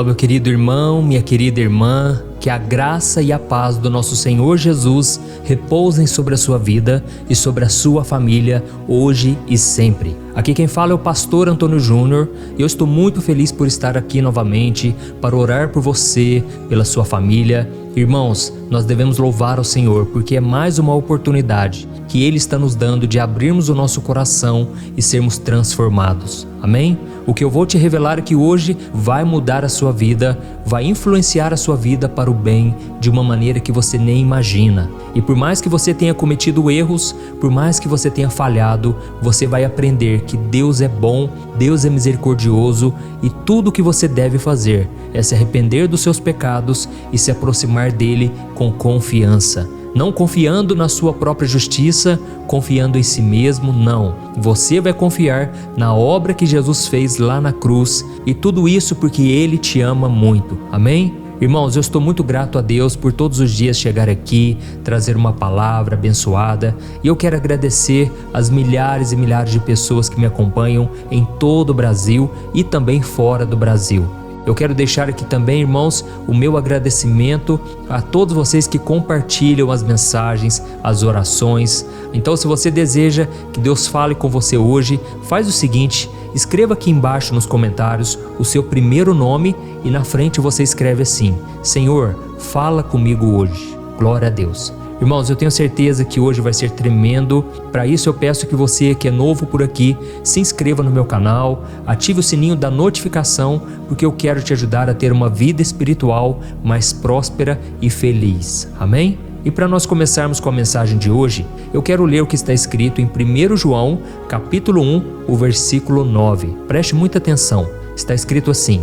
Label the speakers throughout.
Speaker 1: Olá, meu querido irmão, minha querida irmã, que a graça e a paz do nosso Senhor Jesus repousem sobre a sua vida e sobre a sua família, hoje e sempre. Aqui quem fala é o pastor Antônio Júnior e eu estou muito feliz por estar aqui novamente para orar por você, pela sua família. Irmãos, nós devemos louvar ao Senhor porque é mais uma oportunidade que Ele está nos dando de abrirmos o nosso coração e sermos transformados. Amém? O que eu vou te revelar aqui hoje vai mudar a sua vida, vai influenciar a sua vida para o bem de uma maneira que você nem imagina. E por mais que você tenha cometido erros, por mais que você tenha falhado, você vai aprender que Deus é bom, Deus é misericordioso e tudo o que você deve fazer é se arrepender dos seus pecados e se aproximar dele com confiança. Não confiando na sua própria justiça, confiando em si mesmo, não. Você vai confiar na obra que Jesus fez lá na cruz e tudo isso porque Ele te ama muito. Amém? Irmãos, eu estou muito grato a Deus por todos os dias chegar aqui, trazer uma palavra abençoada e eu quero agradecer as milhares e milhares de pessoas que me acompanham em todo o Brasil e também fora do Brasil. Eu quero deixar aqui também, irmãos, o meu agradecimento a todos vocês que compartilham as mensagens, as orações. Então, se você deseja que Deus fale com você hoje, faz o seguinte, escreva aqui embaixo nos comentários o seu primeiro nome e na frente você escreve assim: Senhor, fala comigo hoje. Glória a Deus. Irmãos, eu tenho certeza que hoje vai ser tremendo. Para isso eu peço que você que é novo por aqui, se inscreva no meu canal, ative o sininho da notificação, porque eu quero te ajudar a ter uma vida espiritual mais próspera e feliz. Amém? E para nós começarmos com a mensagem de hoje, eu quero ler o que está escrito em 1 João, capítulo 1, o versículo 9. Preste muita atenção. Está escrito assim: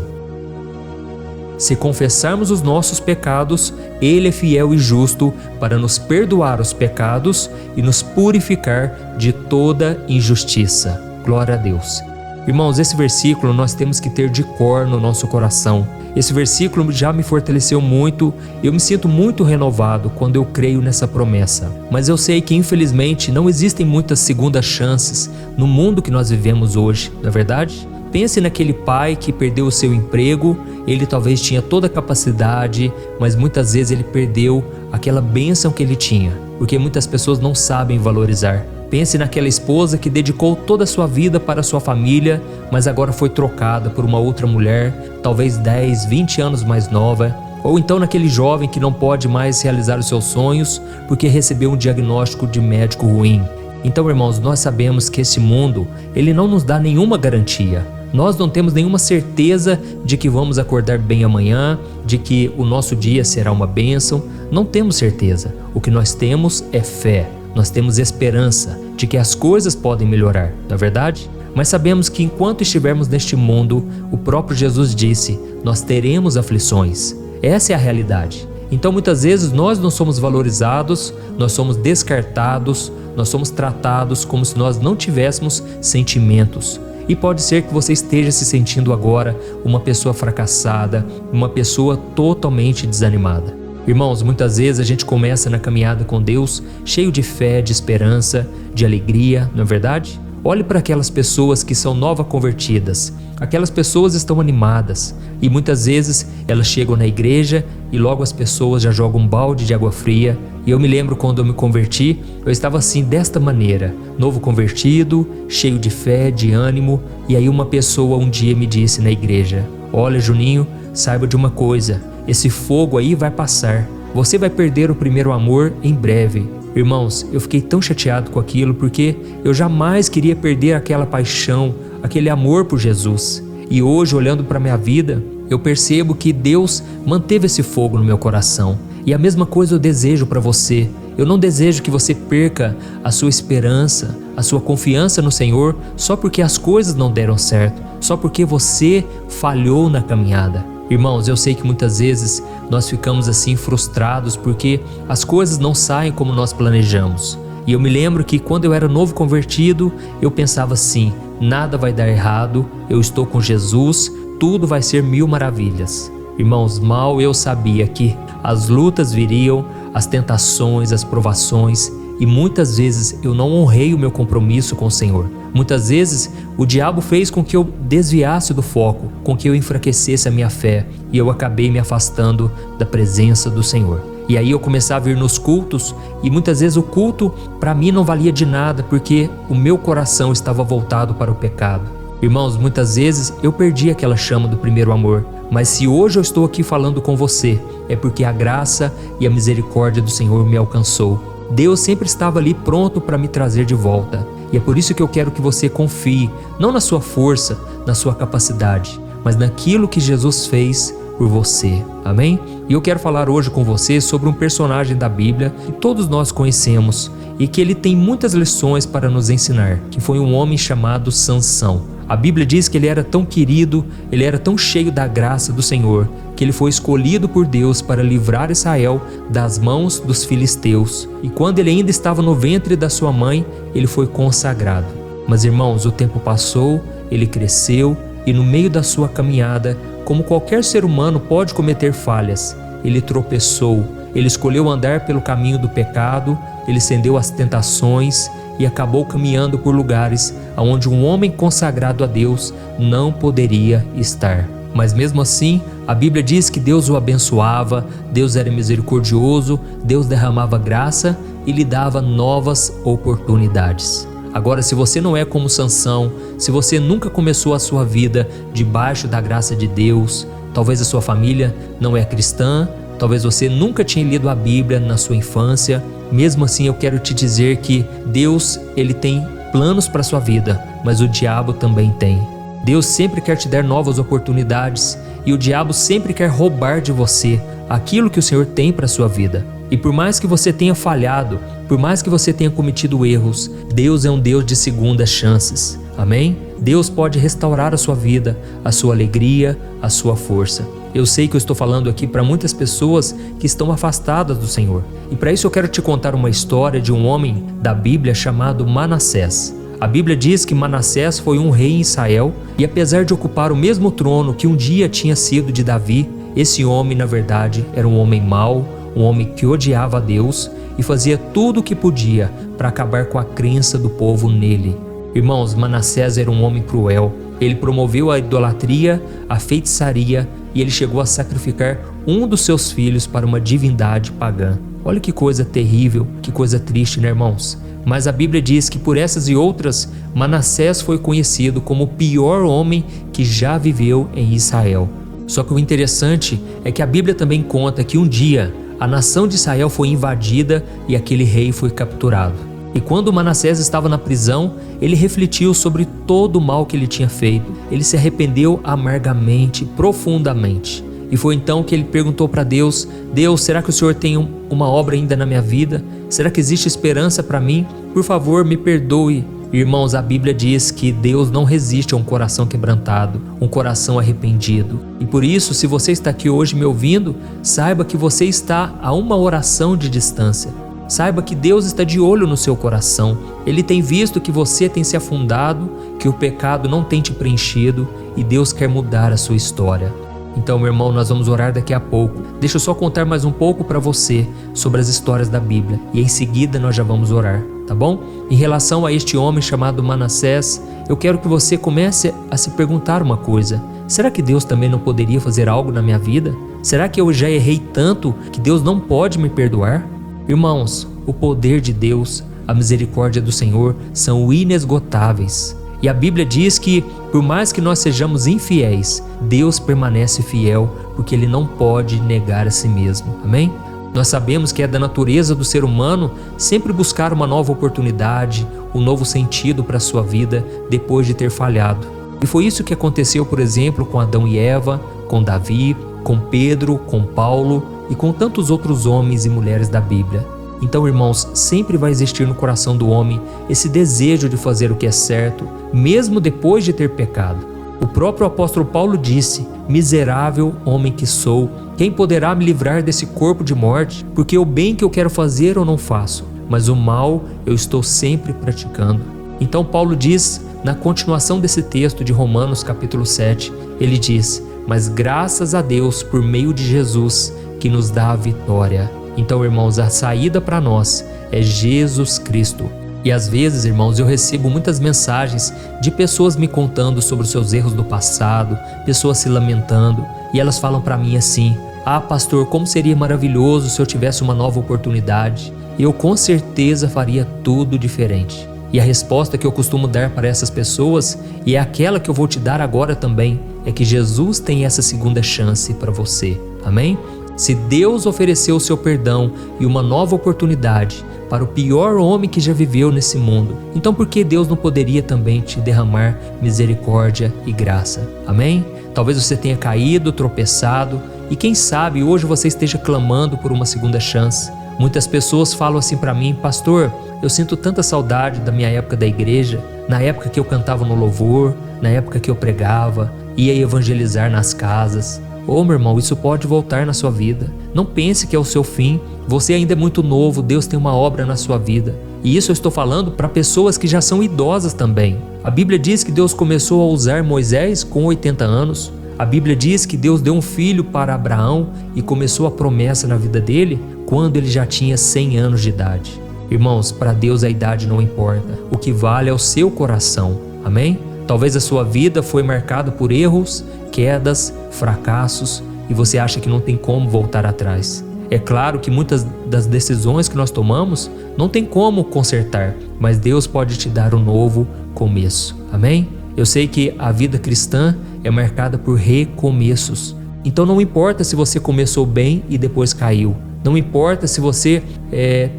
Speaker 1: Se confessarmos os nossos pecados, Ele é fiel e justo para nos perdoar os pecados e nos purificar de toda injustiça. Glória a Deus. Irmãos, esse versículo nós temos que ter de cor no nosso coração. Esse versículo já me fortaleceu muito, eu me sinto muito renovado quando eu creio nessa promessa. Mas eu sei que infelizmente não existem muitas segundas chances no mundo que nós vivemos hoje, não é verdade? Pense naquele pai que perdeu o seu emprego, ele talvez tinha toda a capacidade, mas muitas vezes ele perdeu aquela bênção que ele tinha, porque muitas pessoas não sabem valorizar. Pense naquela esposa que dedicou toda a sua vida para a sua família, mas agora foi trocada por uma outra mulher, talvez 10, 20 anos mais nova. Ou então naquele jovem que não pode mais realizar os seus sonhos porque recebeu um diagnóstico de médico ruim. Então, irmãos, nós sabemos que esse mundo, ele não nos dá nenhuma garantia. Nós não temos nenhuma certeza de que vamos acordar bem amanhã, de que o nosso dia será uma bênção. Não temos certeza. O que nós temos é fé. Nós temos esperança de que as coisas podem melhorar, não é verdade? Mas sabemos que enquanto estivermos neste mundo, o próprio Jesus disse, nós teremos aflições. Essa é a realidade. Então muitas vezes nós não somos valorizados, nós somos descartados, nós somos tratados como se nós não tivéssemos sentimentos. E pode ser que você esteja se sentindo agora uma pessoa fracassada, uma pessoa totalmente desanimada. Irmãos, muitas vezes a gente começa na caminhada com Deus cheio de fé, de esperança, de alegria, não é verdade? Olhe para aquelas pessoas que são convertidas. Aquelas pessoas estão animadas e muitas vezes elas chegam na igreja e logo as pessoas já jogam um balde de água fria. E eu me lembro quando eu me converti, eu estava assim desta maneira, novo convertido, cheio de fé, de ânimo. E aí uma pessoa um dia me disse na igreja: olha, Juninho, saiba de uma coisa, esse fogo aí vai passar. Você vai perder o primeiro amor em breve. Irmãos, eu fiquei tão chateado com aquilo porque eu jamais queria perder aquela paixão, aquele amor por Jesus. E hoje, olhando para a minha vida, eu percebo que Deus manteve esse fogo no meu coração. E a mesma coisa eu desejo para você. Eu não desejo que você perca a sua esperança, a sua confiança no Senhor só porque as coisas não deram certo, só porque você falhou na caminhada. Irmãos, eu sei que muitas vezes nós ficamos assim frustrados porque as coisas não saem como nós planejamos. E eu me lembro que quando eu era novo convertido, eu pensava assim, nada vai dar errado, eu estou com Jesus, tudo vai ser mil maravilhas. Irmãos, mal eu sabia que as lutas viriam, as tentações, as provações, e muitas vezes eu não honrei o meu compromisso com o Senhor. Muitas vezes o diabo fez com que eu desviasse do foco, com que eu enfraquecesse a minha fé e eu acabei me afastando da presença do Senhor. E aí eu comecei a vir nos cultos e muitas vezes o culto para mim não valia de nada porque o meu coração estava voltado para o pecado. Irmãos, muitas vezes eu perdi aquela chama do primeiro amor, mas se hoje eu estou aqui falando com você, é porque a graça e a misericórdia do Senhor me alcançou. Deus sempre estava ali pronto para me trazer de volta. E é por isso que eu quero que você confie, não na sua força, na sua capacidade, mas naquilo que Jesus fez por você. Amém? E eu quero falar hoje com você sobre um personagem da Bíblia que todos nós conhecemos e que ele tem muitas lições para nos ensinar, que foi um homem chamado Sansão. A Bíblia diz que ele era tão querido, ele era tão cheio da graça do Senhor, que ele foi escolhido por Deus para livrar Israel das mãos dos filisteus. E quando ele ainda estava no ventre da sua mãe, ele foi consagrado. Mas irmãos, o tempo passou, ele cresceu e no meio da sua caminhada, como qualquer ser humano pode cometer falhas, ele tropeçou, ele escolheu andar pelo caminho do pecado, ele cedeu às tentações e acabou caminhando por lugares onde um homem consagrado a Deus não poderia estar. Mas mesmo assim, a Bíblia diz que Deus o abençoava, Deus era misericordioso, Deus derramava graça e lhe dava novas oportunidades. Agora, se você não é como Sansão, se você nunca começou a sua vida debaixo da graça de Deus, talvez a sua família não é cristã, talvez você nunca tinha lido a Bíblia na sua infância, mesmo assim eu quero te dizer que Deus, ele tem planos para a sua vida, mas o diabo também tem. Deus sempre quer te dar novas oportunidades e o diabo sempre quer roubar de você aquilo que o Senhor tem para a sua vida. E por mais que você tenha falhado, por mais que você tenha cometido erros, Deus é um Deus de segundas chances. Amém? Deus pode restaurar a sua vida, a sua alegria, a sua força. Eu sei que eu estou falando aqui para muitas pessoas que estão afastadas do Senhor. E para isso eu quero te contar uma história de um homem da Bíblia chamado Manassés. A Bíblia diz que Manassés foi um rei em Israel e apesar de ocupar o mesmo trono que um dia tinha sido de Davi, esse homem na verdade era um homem mau, um homem que odiava a Deus e fazia tudo o que podia para acabar com a crença do povo nele. Irmãos, Manassés era um homem cruel. Ele promoveu a idolatria, a feitiçaria e ele chegou a sacrificar um dos seus filhos para uma divindade pagã. Olha que coisa terrível, que coisa triste, né, irmãos? Mas a Bíblia diz que por essas e outras, Manassés foi conhecido como o pior homem que já viveu em Israel. Só que o interessante é que a Bíblia também conta que um dia a nação de Israel foi invadida e aquele rei foi capturado. E quando Manassés estava na prisão, ele refletiu sobre todo o mal que ele tinha feito. Ele se arrependeu amargamente, profundamente. E foi então que ele perguntou para Deus: Deus, será que o Senhor tem uma obra ainda na minha vida? Será que existe esperança para mim? Por favor, me perdoe. Irmãos, a Bíblia diz que Deus não resiste a um coração quebrantado, um coração arrependido. E por isso, se você está aqui hoje me ouvindo, saiba que você está a uma oração de distância. Saiba que Deus está de olho no seu coração. Ele tem visto que você tem se afundado, que o pecado não tem te preenchido e Deus quer mudar a sua história. Então, meu irmão, nós vamos orar daqui a pouco. Deixa eu só contar mais um pouco para você sobre as histórias da Bíblia e em seguida nós já vamos orar, tá bom? Em relação a este homem chamado Manassés, eu quero que você comece a se perguntar uma coisa: será que Deus também não poderia fazer algo na minha vida? Será que eu já errei tanto que Deus não pode me perdoar? Irmãos, o poder de Deus, a misericórdia do Senhor são inesgotáveis. E a Bíblia diz que, por mais que nós sejamos infiéis, Deus permanece fiel, porque Ele não pode negar a si mesmo. Amém? Nós sabemos que é da natureza do ser humano sempre buscar uma nova oportunidade, um novo sentido para a sua vida depois de ter falhado. E foi isso que aconteceu, por exemplo, com Adão e Eva, com Davi, com Pedro, com Paulo e com tantos outros homens e mulheres da Bíblia. Então, irmãos, sempre vai existir no coração do homem esse desejo de fazer o que é certo, mesmo depois de ter pecado. O próprio apóstolo Paulo disse: miserável homem que sou, quem poderá me livrar desse corpo de morte? Porque o bem que eu quero fazer eu não faço, mas o mal eu estou sempre praticando. Então Paulo diz, na continuação desse texto de Romanos capítulo 7, ele diz: mas graças a Deus por meio de Jesus, que nos dá a vitória. Então, irmãos, a saída para nós é Jesus Cristo. E às vezes, irmãos, eu recebo muitas mensagens de pessoas me contando sobre os seus erros do passado, pessoas se lamentando, e elas falam para mim assim: "Ah, pastor, como seria maravilhoso se eu tivesse uma nova oportunidade. Eu com certeza faria tudo diferente." E a resposta que eu costumo dar para essas pessoas, e é aquela que eu vou te dar agora também, é que Jesus tem essa segunda chance para você. Amém? Se Deus ofereceu o seu perdão e uma nova oportunidade para o pior homem que já viveu nesse mundo, então por que Deus não poderia também te derramar misericórdia e graça? Amém? Talvez você tenha caído, tropeçado, e quem sabe hoje você esteja clamando por uma segunda chance. Muitas pessoas falam assim para mim: "Pastor, eu sinto tanta saudade da minha época da igreja, na época que eu cantava no louvor, na época que eu pregava, ia evangelizar nas casas." Ô meu irmão, isso pode voltar na sua vida. Não pense que é o seu fim. Você ainda é muito novo, Deus tem uma obra na sua vida. E isso eu estou falando para pessoas que já são idosas também. A Bíblia diz que Deus começou a usar Moisés com 80 anos. A Bíblia diz que Deus deu um filho para Abraão e começou a promessa na vida dele quando ele já tinha 100 anos de idade. Irmãos, para Deus a idade não importa. O que vale é o seu coração. Amém? Talvez a sua vida foi marcada por erros, quedas, fracassos, e você acha que não tem como voltar atrás. É claro que muitas das decisões que nós tomamos não tem como consertar, mas Deus pode te dar um novo começo. Amém? Eu sei que a vida cristã é marcada por recomeços. Então não importa se você começou bem e depois caiu. Não importa se você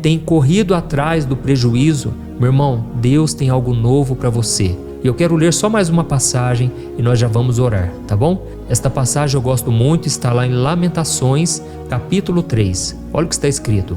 Speaker 1: tem corrido atrás do prejuízo. Meu irmão, Deus tem algo novo para você. E eu quero ler só mais uma passagem e nós já vamos orar, tá bom? Esta passagem eu gosto muito, está lá em Lamentações, capítulo 3. Olha o que está escrito: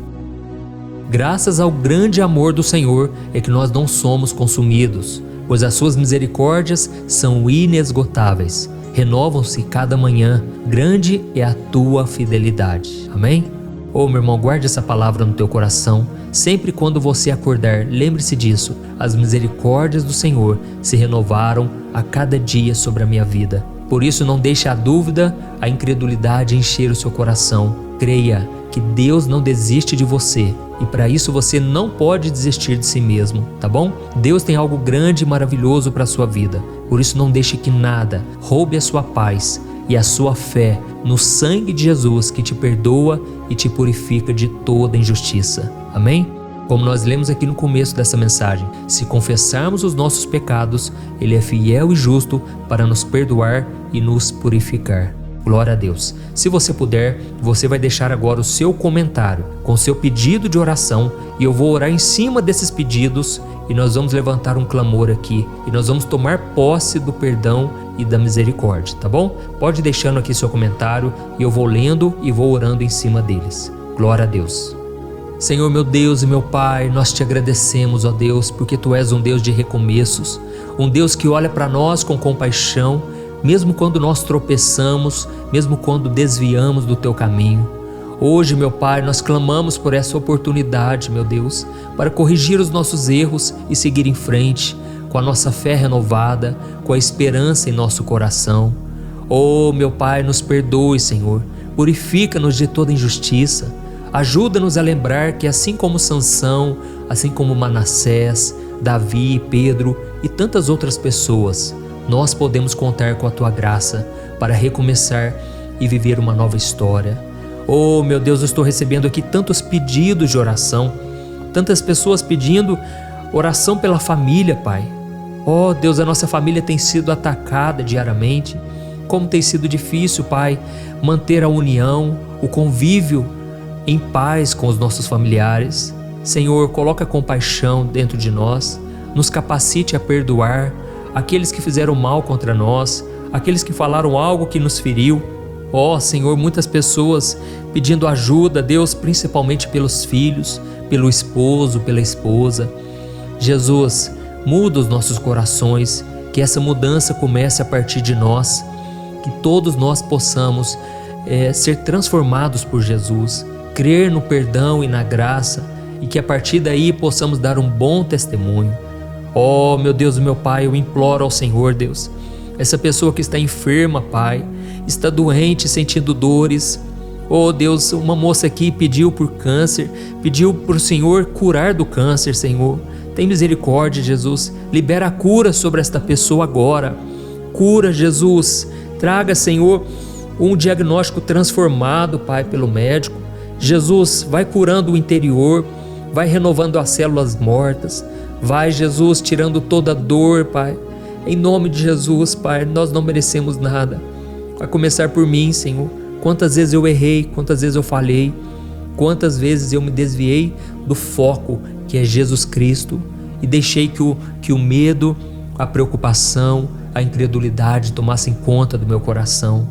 Speaker 1: "Graças ao grande amor do Senhor é que nós não somos consumidos, pois as suas misericórdias são inesgotáveis. Renovam-se cada manhã, grande é a tua fidelidade." Amém? Ô meu irmão, guarde essa palavra no teu coração. Sempre quando você acordar, lembre-se disso: as misericórdias do Senhor se renovaram a cada dia sobre a minha vida. Por isso não deixe a dúvida, a incredulidade encher o seu coração. Creia que Deus não desiste de você, e para isso você não pode desistir de si mesmo, tá bom? Deus tem algo grande e maravilhoso para a sua vida. Por isso não deixe que nada roube a sua paz e a sua fé no sangue de Jesus, que te perdoa e te purifica de toda injustiça. Amém? Como nós lemos aqui no começo dessa mensagem, se confessarmos os nossos pecados, Ele é fiel e justo para nos perdoar e nos purificar. Glória a Deus. Se você puder, você vai deixar agora o seu comentário com o seu pedido de oração, e eu vou orar em cima desses pedidos, e nós vamos levantar um clamor aqui, e nós vamos tomar posse do perdão e da misericórdia, tá bom? Pode deixando aqui seu comentário e eu vou lendo e vou orando em cima deles. Glória a Deus. Senhor, meu Deus e meu Pai, nós te agradecemos, ó Deus, porque Tu és um Deus de recomeços, um Deus que olha para nós com compaixão, mesmo quando nós tropeçamos, mesmo quando desviamos do Teu caminho. Hoje, meu Pai, nós clamamos por essa oportunidade, meu Deus, para corrigir os nossos erros e seguir em frente, com a nossa fé renovada, com a esperança em nosso coração. Oh, meu Pai, nos perdoe, Senhor, purifica-nos de toda injustiça. Ajuda-nos a lembrar que assim como Sansão, assim como Manassés, Davi, Pedro e tantas outras pessoas, nós podemos contar com a Tua graça para recomeçar e viver uma nova história. Oh, meu Deus, eu estou recebendo aqui tantos pedidos de oração, tantas pessoas pedindo oração pela família, Pai. Oh, Deus, a nossa família tem sido atacada diariamente. Como tem sido difícil, Pai, manter a união, o convívio em paz com os nossos familiares. Senhor, coloca compaixão dentro de nós, nos capacite a perdoar aqueles que fizeram mal contra nós, aqueles que falaram algo que nos feriu. Ó Senhor, muitas pessoas pedindo ajuda, Deus, principalmente pelos filhos, pelo esposo, pela esposa. Jesus, muda os nossos corações, que essa mudança comece a partir de nós, que todos nós possamos ser transformados por Jesus, crer no perdão e na graça, e que a partir daí possamos dar um bom testemunho. Oh, meu Deus e meu Pai, eu imploro ao Senhor, Deus, essa pessoa que está enferma, Pai, está doente, sentindo dores. Oh Deus, uma moça aqui pediu por câncer, pediu para o Senhor curar do câncer, Senhor. Tem misericórdia, Jesus. Libera a cura sobre esta pessoa agora. Cura, Jesus. Traga, Senhor, um diagnóstico transformado, Pai, pelo médico. Jesus, vai curando o interior, vai renovando as células mortas. Vai, Jesus, tirando toda a dor, Pai. Em nome de Jesus, Pai, nós não merecemos nada. Vai começar por mim, Senhor. Quantas vezes eu errei, quantas vezes eu falhei, quantas vezes eu me desviei do foco que é Jesus Cristo e deixei que o medo, a preocupação, a incredulidade tomassem conta do meu coração.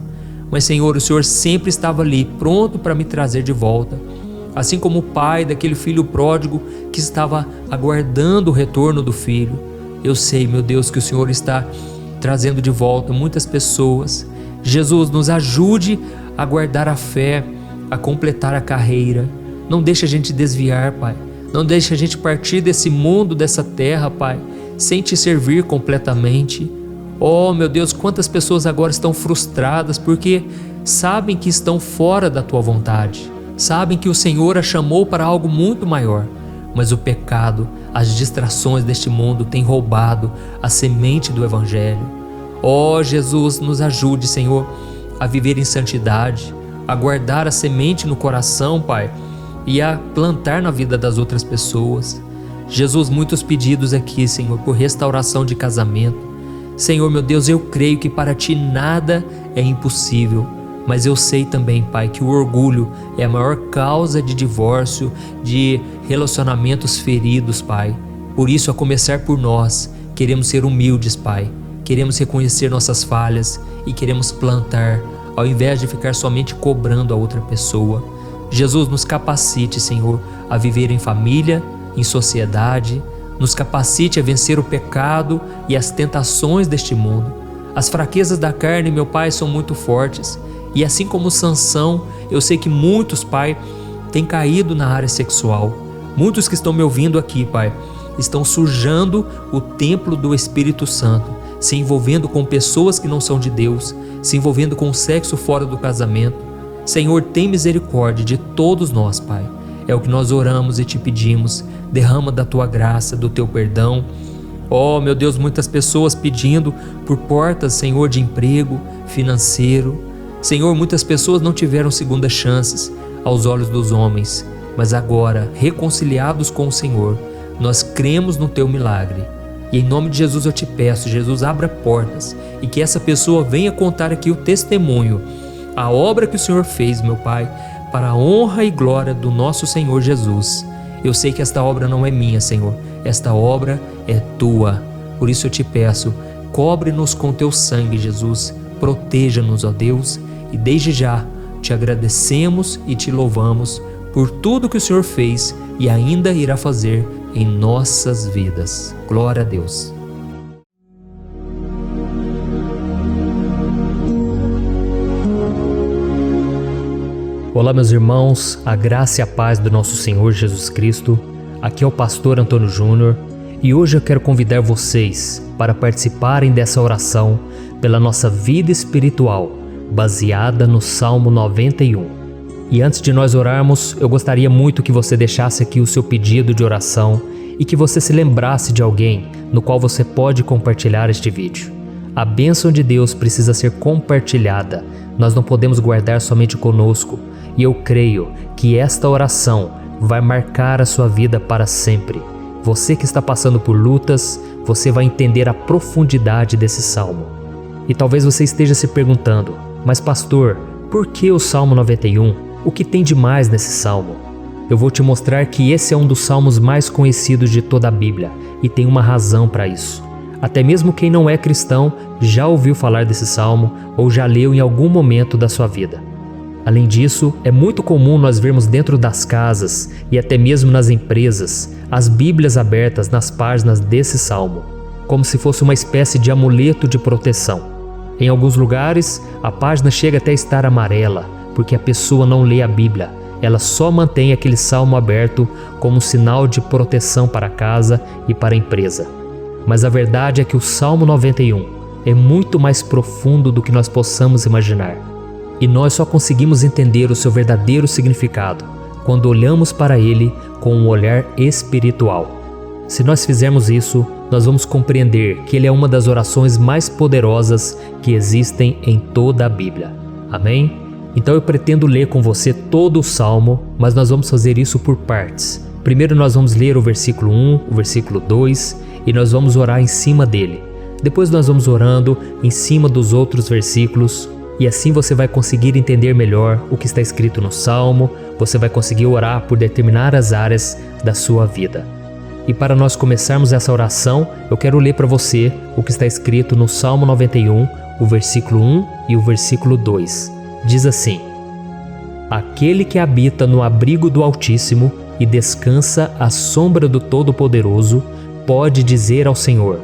Speaker 1: Mas, Senhor, o Senhor sempre estava ali, pronto para me trazer de volta. Assim como o pai daquele filho pródigo que estava aguardando o retorno do filho. Eu sei, meu Deus, que o Senhor está trazendo de volta muitas pessoas. Jesus, nos ajude a guardar a fé, a completar a carreira. Não deixe a gente desviar, Pai. Não deixe a gente partir desse mundo, dessa terra, Pai, sem te servir completamente. Oh, meu Deus, quantas pessoas agora estão frustradas porque sabem que estão fora da Tua vontade. Sabem que o Senhor a chamou para algo muito maior. Mas o pecado, as distrações deste mundo têm roubado a semente do Evangelho. Oh, Jesus, nos ajude, Senhor, a viver em santidade, a guardar a semente no coração, Pai, e a plantar na vida das outras pessoas. Jesus, muitos pedidos aqui, Senhor, por restauração de casamento. Senhor, meu Deus, eu creio que para Ti nada é impossível, mas eu sei também, Pai, que o orgulho é a maior causa de divórcio, de relacionamentos feridos, Pai. Por isso, a começar por nós, queremos ser humildes, Pai. Queremos reconhecer nossas falhas e queremos plantar, ao invés de ficar somente cobrando a outra pessoa. Jesus, nos capacite, Senhor, a viver em família, em sociedade. Nos capacite a vencer o pecado e as tentações deste mundo. As fraquezas da carne, meu Pai, são muito fortes. E assim como Sansão, eu sei que muitos, Pai, têm caído na área sexual. Muitos que estão me ouvindo aqui, Pai, estão sujando o templo do Espírito Santo, se envolvendo com pessoas que não são de Deus, se envolvendo com o sexo fora do casamento. Senhor, tem misericórdia de todos nós, Pai. É o que nós oramos e te pedimos. Derrama da Tua graça, do Teu perdão. Oh, meu Deus, muitas pessoas pedindo por portas, Senhor, de emprego financeiro. Senhor, muitas pessoas não tiveram segundas chances aos olhos dos homens, mas agora, reconciliados com o Senhor, nós cremos no Teu milagre. E em nome de Jesus eu te peço, Jesus, abra portas e que essa pessoa venha contar aqui o testemunho, a obra que o Senhor fez, meu Pai, para a honra e glória do nosso Senhor Jesus. Eu sei que esta obra não é minha, Senhor, esta obra é Tua. Por isso eu te peço, cobre-nos com Teu sangue, Jesus, proteja-nos, ó Deus, e desde já te agradecemos e te louvamos por tudo que o Senhor fez e ainda irá fazer em nossas vidas. Glória a Deus. Olá, meus irmãos, a graça e a paz do nosso Senhor Jesus Cristo. Aqui é o pastor Antônio Júnior e hoje eu quero convidar vocês para participarem dessa oração pela nossa vida espiritual, baseada no Salmo 91. E antes de nós orarmos, eu gostaria muito que você deixasse aqui o seu pedido de oração e que você se lembrasse de alguém no qual você pode compartilhar este vídeo. A bênção de Deus precisa ser compartilhada, nós não podemos guardar somente conosco, e eu creio que esta oração vai marcar a sua vida para sempre. Você que está passando por lutas, você vai entender a profundidade desse salmo. E talvez você esteja se perguntando, mas pastor, por que o Salmo 91? O que tem de mais nesse salmo? Eu vou te mostrar que esse é um dos salmos mais conhecidos de toda a Bíblia e tem uma razão para isso. Até mesmo quem não é cristão já ouviu falar desse salmo ou já leu em algum momento da sua vida. Além disso, é muito comum nós vermos dentro das casas e até mesmo nas empresas as Bíblias abertas nas páginas desse salmo, como se fosse uma espécie de amuleto de proteção. Em alguns lugares, a página chega até a estar amarela, porque a pessoa não lê a Bíblia, ela só mantém aquele salmo aberto como um sinal de proteção para a casa e para a empresa. Mas a verdade é que o Salmo 91 é muito mais profundo do que nós possamos imaginar. E nós só conseguimos entender o seu verdadeiro significado quando olhamos para ele com um olhar espiritual. Se nós fizermos isso, nós vamos compreender que ele é uma das orações mais poderosas que existem em toda a Bíblia. Amém? Então eu pretendo ler com você todo o Salmo, mas nós vamos fazer isso por partes. Primeiro nós vamos ler o versículo 1, o versículo 2 e nós vamos orar em cima dele. Depois nós vamos orando em cima dos outros versículos e assim você vai conseguir entender melhor o que está escrito no Salmo, você vai conseguir orar por determinadas áreas da sua vida. E para nós começarmos essa oração, eu quero ler para você o que está escrito no Salmo 91, o versículo 1 e o versículo 2. Diz assim: Aquele que habita no abrigo do Altíssimo e descansa à sombra do Todo-Poderoso, pode dizer ao Senhor: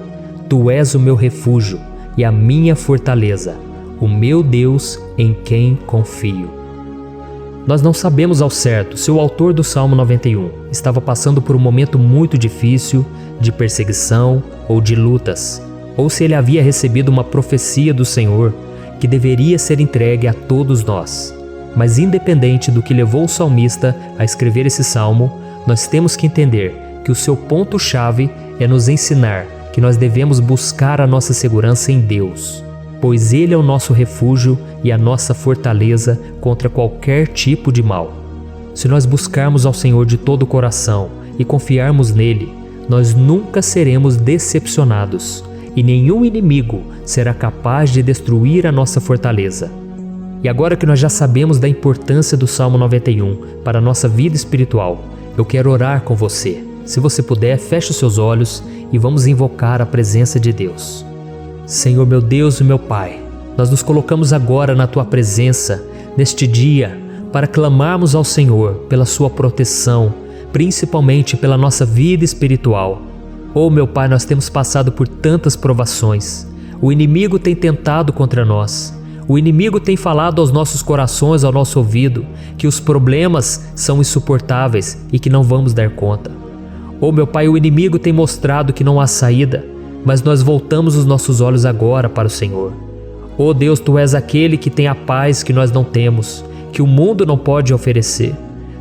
Speaker 1: Tu és o meu refúgio e a minha fortaleza, o meu Deus em quem confio. Nós não sabemos ao certo se o autor do Salmo 91 estava passando por um momento muito difícil, de perseguição ou de lutas, ou se ele havia recebido uma profecia do Senhor que deveria ser entregue a todos nós. Mas independente do que levou o salmista a escrever esse salmo, nós temos que entender que o seu ponto-chave é nos ensinar que nós devemos buscar a nossa segurança em Deus, pois Ele é o nosso refúgio e a nossa fortaleza contra qualquer tipo de mal. Se nós buscarmos ao Senhor de todo o coração e confiarmos nele, nós nunca seremos decepcionados e nenhum inimigo será capaz de destruir a nossa fortaleza. E agora que nós já sabemos da importância do Salmo 91 para a nossa vida espiritual, eu quero orar com você. Se você puder, feche os seus olhos e vamos invocar a presença de Deus. Senhor meu Deus e meu Pai, nós nos colocamos agora na Tua presença, neste dia, para clamarmos ao Senhor pela Sua proteção, principalmente pela nossa vida espiritual. Oh meu Pai, nós temos passado por tantas provações. O inimigo tem tentado contra nós. O inimigo tem falado aos nossos corações, ao nosso ouvido, que os problemas são insuportáveis e que não vamos dar conta. Oh meu Pai, o inimigo tem mostrado que não há saída, mas nós voltamos os nossos olhos agora para o Senhor. Oh Deus, Tu és aquele que tem a paz que nós não temos, que o mundo não pode oferecer.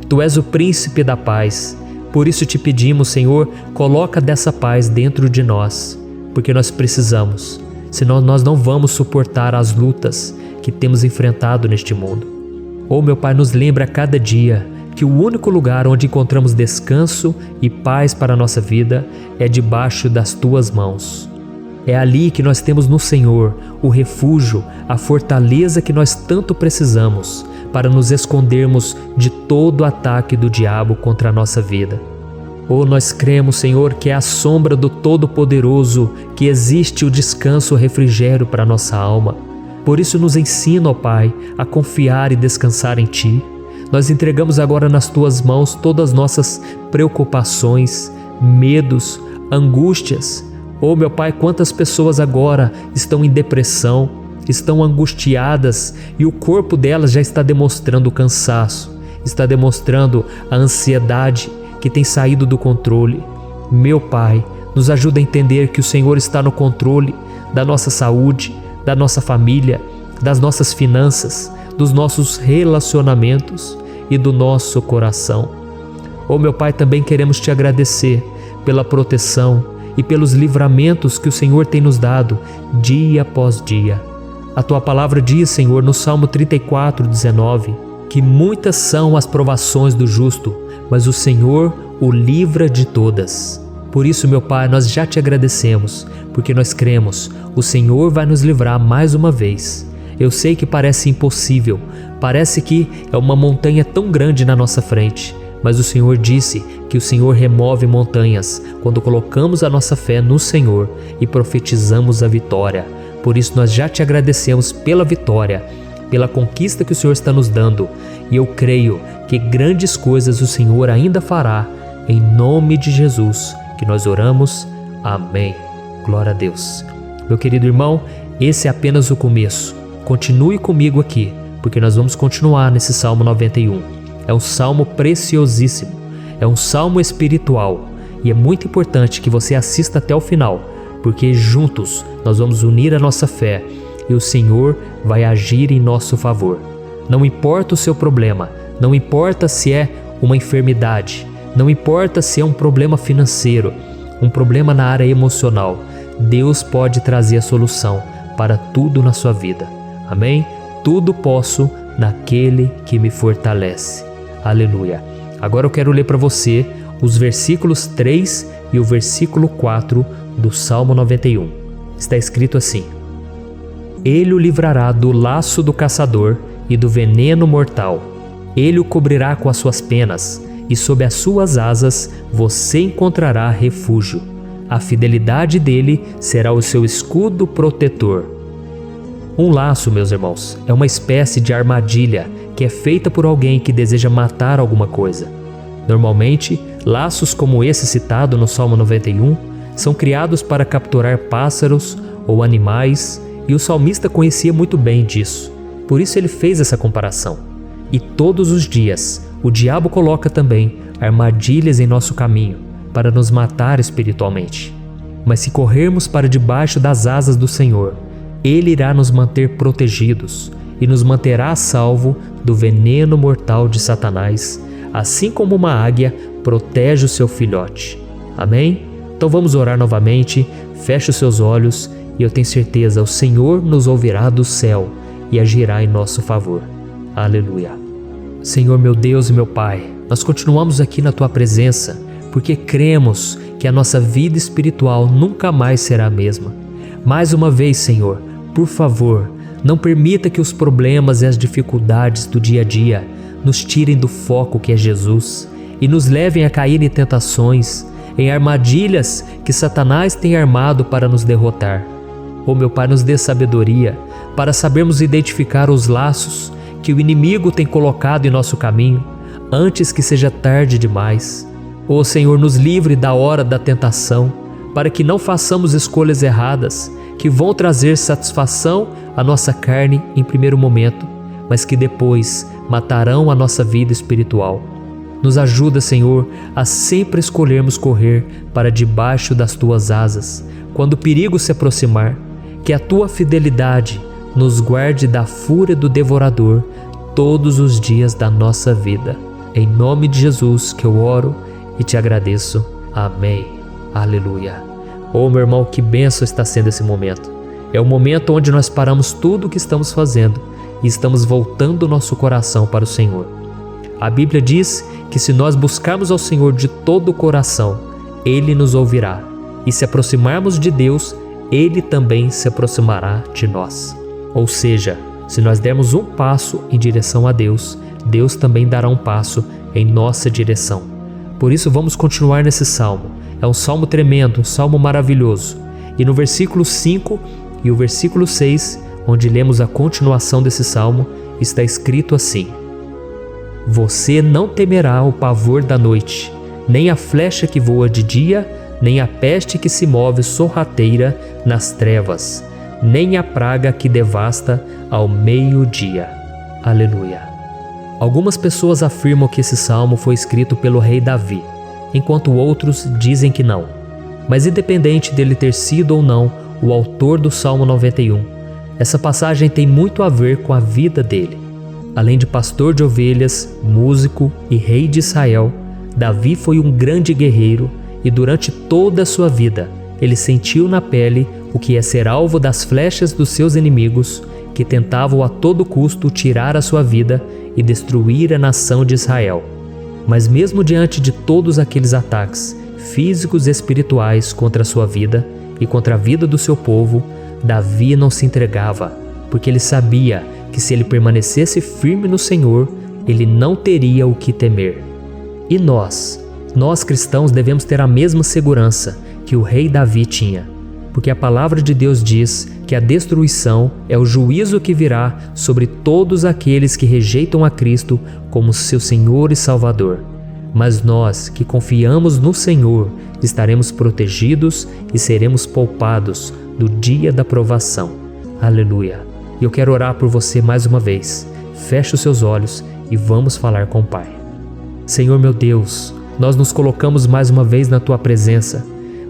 Speaker 1: Tu és o príncipe da paz. Por isso te pedimos, Senhor, coloca dessa paz dentro de nós, porque nós precisamos, senão nós não vamos suportar as lutas que temos enfrentado neste mundo. Oh meu Pai, nos lembra a cada dia que o único lugar onde encontramos descanso e paz para a nossa vida é debaixo das Tuas mãos. É ali que nós temos no Senhor o refúgio, a fortaleza que nós tanto precisamos para nos escondermos de todo ataque do diabo contra a nossa vida. Oh, nós cremos, Senhor, que é à sombra do Todo-Poderoso que existe o descanso, o refrigério para a nossa alma. Por isso nos ensina, ó Pai, a confiar e descansar em Ti. Nós entregamos agora nas Tuas mãos todas as nossas preocupações, medos, angústias. Oh meu Pai, quantas pessoas agora estão em depressão, estão angustiadas e o corpo delas já está demonstrando o cansaço, está demonstrando a ansiedade que tem saído do controle. Meu Pai, nos ajuda a entender que o Senhor está no controle da nossa saúde, da nossa família, das nossas finanças, dos nossos relacionamentos e do nosso coração. Oh meu Pai, também queremos Te agradecer pela proteção e pelos livramentos que o Senhor tem nos dado dia após dia. A Tua palavra diz, Senhor, no Salmo 34:19, que muitas são as provações do justo, mas o Senhor o livra de todas. Por isso, meu Pai, nós já Te agradecemos, porque nós cremos, o Senhor vai nos livrar mais uma vez. Eu sei que parece impossível, parece que é uma montanha tão grande na nossa frente, mas o Senhor disse que o Senhor remove montanhas quando colocamos a nossa fé no Senhor e profetizamos a vitória. Por isso nós já Te agradecemos pela vitória, pela conquista que o Senhor está nos dando, e eu creio que grandes coisas o Senhor ainda fará, em nome de Jesus, que nós oramos. Amém. Glória a Deus. Meu querido irmão, esse é apenas o começo. Continue comigo aqui, porque nós vamos continuar nesse Salmo 91. É um salmo preciosíssimo, é um salmo espiritual, e é muito importante que você assista até o final, porque juntos nós vamos unir a nossa fé e o Senhor vai agir em nosso favor. Não importa o seu problema, não importa se é uma enfermidade, não importa se é um problema financeiro, um problema na área emocional, Deus pode trazer a solução para tudo na sua vida. Amém? Tudo posso naquele que me fortalece. Aleluia. Agora eu quero ler para você os versículos 3 e o versículo 4 do Salmo 91. Está escrito assim: Ele o livrará do laço do caçador e do veneno mortal. Ele o cobrirá com as suas penas, e sob as suas asas você encontrará refúgio. A fidelidade dele será o seu escudo protetor. Um laço, meus irmãos, é uma espécie de armadilha que é feita por alguém que deseja matar alguma coisa. Normalmente, laços como esse citado no Salmo 91 são criados para capturar pássaros ou animais, e o salmista conhecia muito bem disso. Por isso ele fez essa comparação. E todos os dias, o diabo coloca também armadilhas em nosso caminho para nos matar espiritualmente. Mas se corrermos para debaixo das asas do Senhor, Ele irá nos manter protegidos e nos manterá a salvo do veneno mortal de Satanás, assim como uma águia protege o seu filhote. Amém? Então vamos orar novamente, feche os seus olhos e eu tenho certeza, o Senhor nos ouvirá do céu e agirá em nosso favor. Aleluia. Senhor, meu Deus e meu Pai, nós continuamos aqui na Tua presença porque cremos que a nossa vida espiritual nunca mais será a mesma. Mais uma vez, Senhor, por favor, não permita que os problemas e as dificuldades do dia a dia nos tirem do foco que é Jesus e nos levem a cair em tentações, em armadilhas que Satanás tem armado para nos derrotar. Oh, meu Pai, nos dê sabedoria para sabermos identificar os laços que o inimigo tem colocado em nosso caminho antes que seja tarde demais. Oh, Senhor, nos livre da hora da tentação, para que não façamos escolhas erradas que vão trazer satisfação à nossa carne em primeiro momento, mas que depois matarão a nossa vida espiritual. Nos ajuda, Senhor, a sempre escolhermos correr para debaixo das Tuas asas, quando o perigo se aproximar. Que a Tua fidelidade nos guarde da fúria do devorador todos os dias da nossa vida. Em nome de Jesus que eu oro e te agradeço. Amém. Aleluia. Oh, meu irmão, que bênção está sendo esse momento. É o momento onde nós paramos tudo o que estamos fazendo e estamos voltando o nosso coração para o Senhor. A Bíblia diz que se nós buscarmos ao Senhor de todo o coração, Ele nos ouvirá. E se aproximarmos de Deus, Ele também se aproximará de nós. Ou seja, se nós dermos um passo em direção a Deus, Deus também dará um passo em nossa direção. Por isso vamos continuar nesse salmo. É um salmo tremendo, um salmo maravilhoso. E no versículo 5 e o versículo 6, onde lemos a continuação desse salmo, está escrito assim: Você não temerá o pavor da noite, nem a flecha que voa de dia, nem a peste que se move sorrateira nas trevas, nem a praga que devasta ao meio-dia. Aleluia. Algumas pessoas afirmam que esse salmo foi escrito pelo rei Davi, enquanto outros dizem que não. Mas independente dele ter sido ou não o autor do Salmo 91, essa passagem tem muito a ver com a vida dele. Além de pastor de ovelhas, músico e rei de Israel, Davi foi um grande guerreiro e durante toda a sua vida ele sentiu na pele o que é ser alvo das flechas dos seus inimigos que tentavam a todo custo tirar a sua vida e destruir a nação de Israel. Mas mesmo diante de todos aqueles ataques físicos e espirituais contra a sua vida e contra a vida do seu povo, Davi não se entregava, porque ele sabia que se ele permanecesse firme no Senhor, ele não teria o que temer. E nós cristãos devemos ter a mesma segurança que o rei Davi tinha, porque a palavra de Deus diz que a destruição é o juízo que virá sobre todos aqueles que rejeitam a Cristo como seu Senhor e Salvador. Mas nós que confiamos no Senhor estaremos protegidos e seremos poupados do dia da provação. Aleluia. E eu quero orar por você mais uma vez. Feche os seus olhos e vamos falar com o Pai. Senhor meu Deus, nós nos colocamos mais uma vez na Tua presença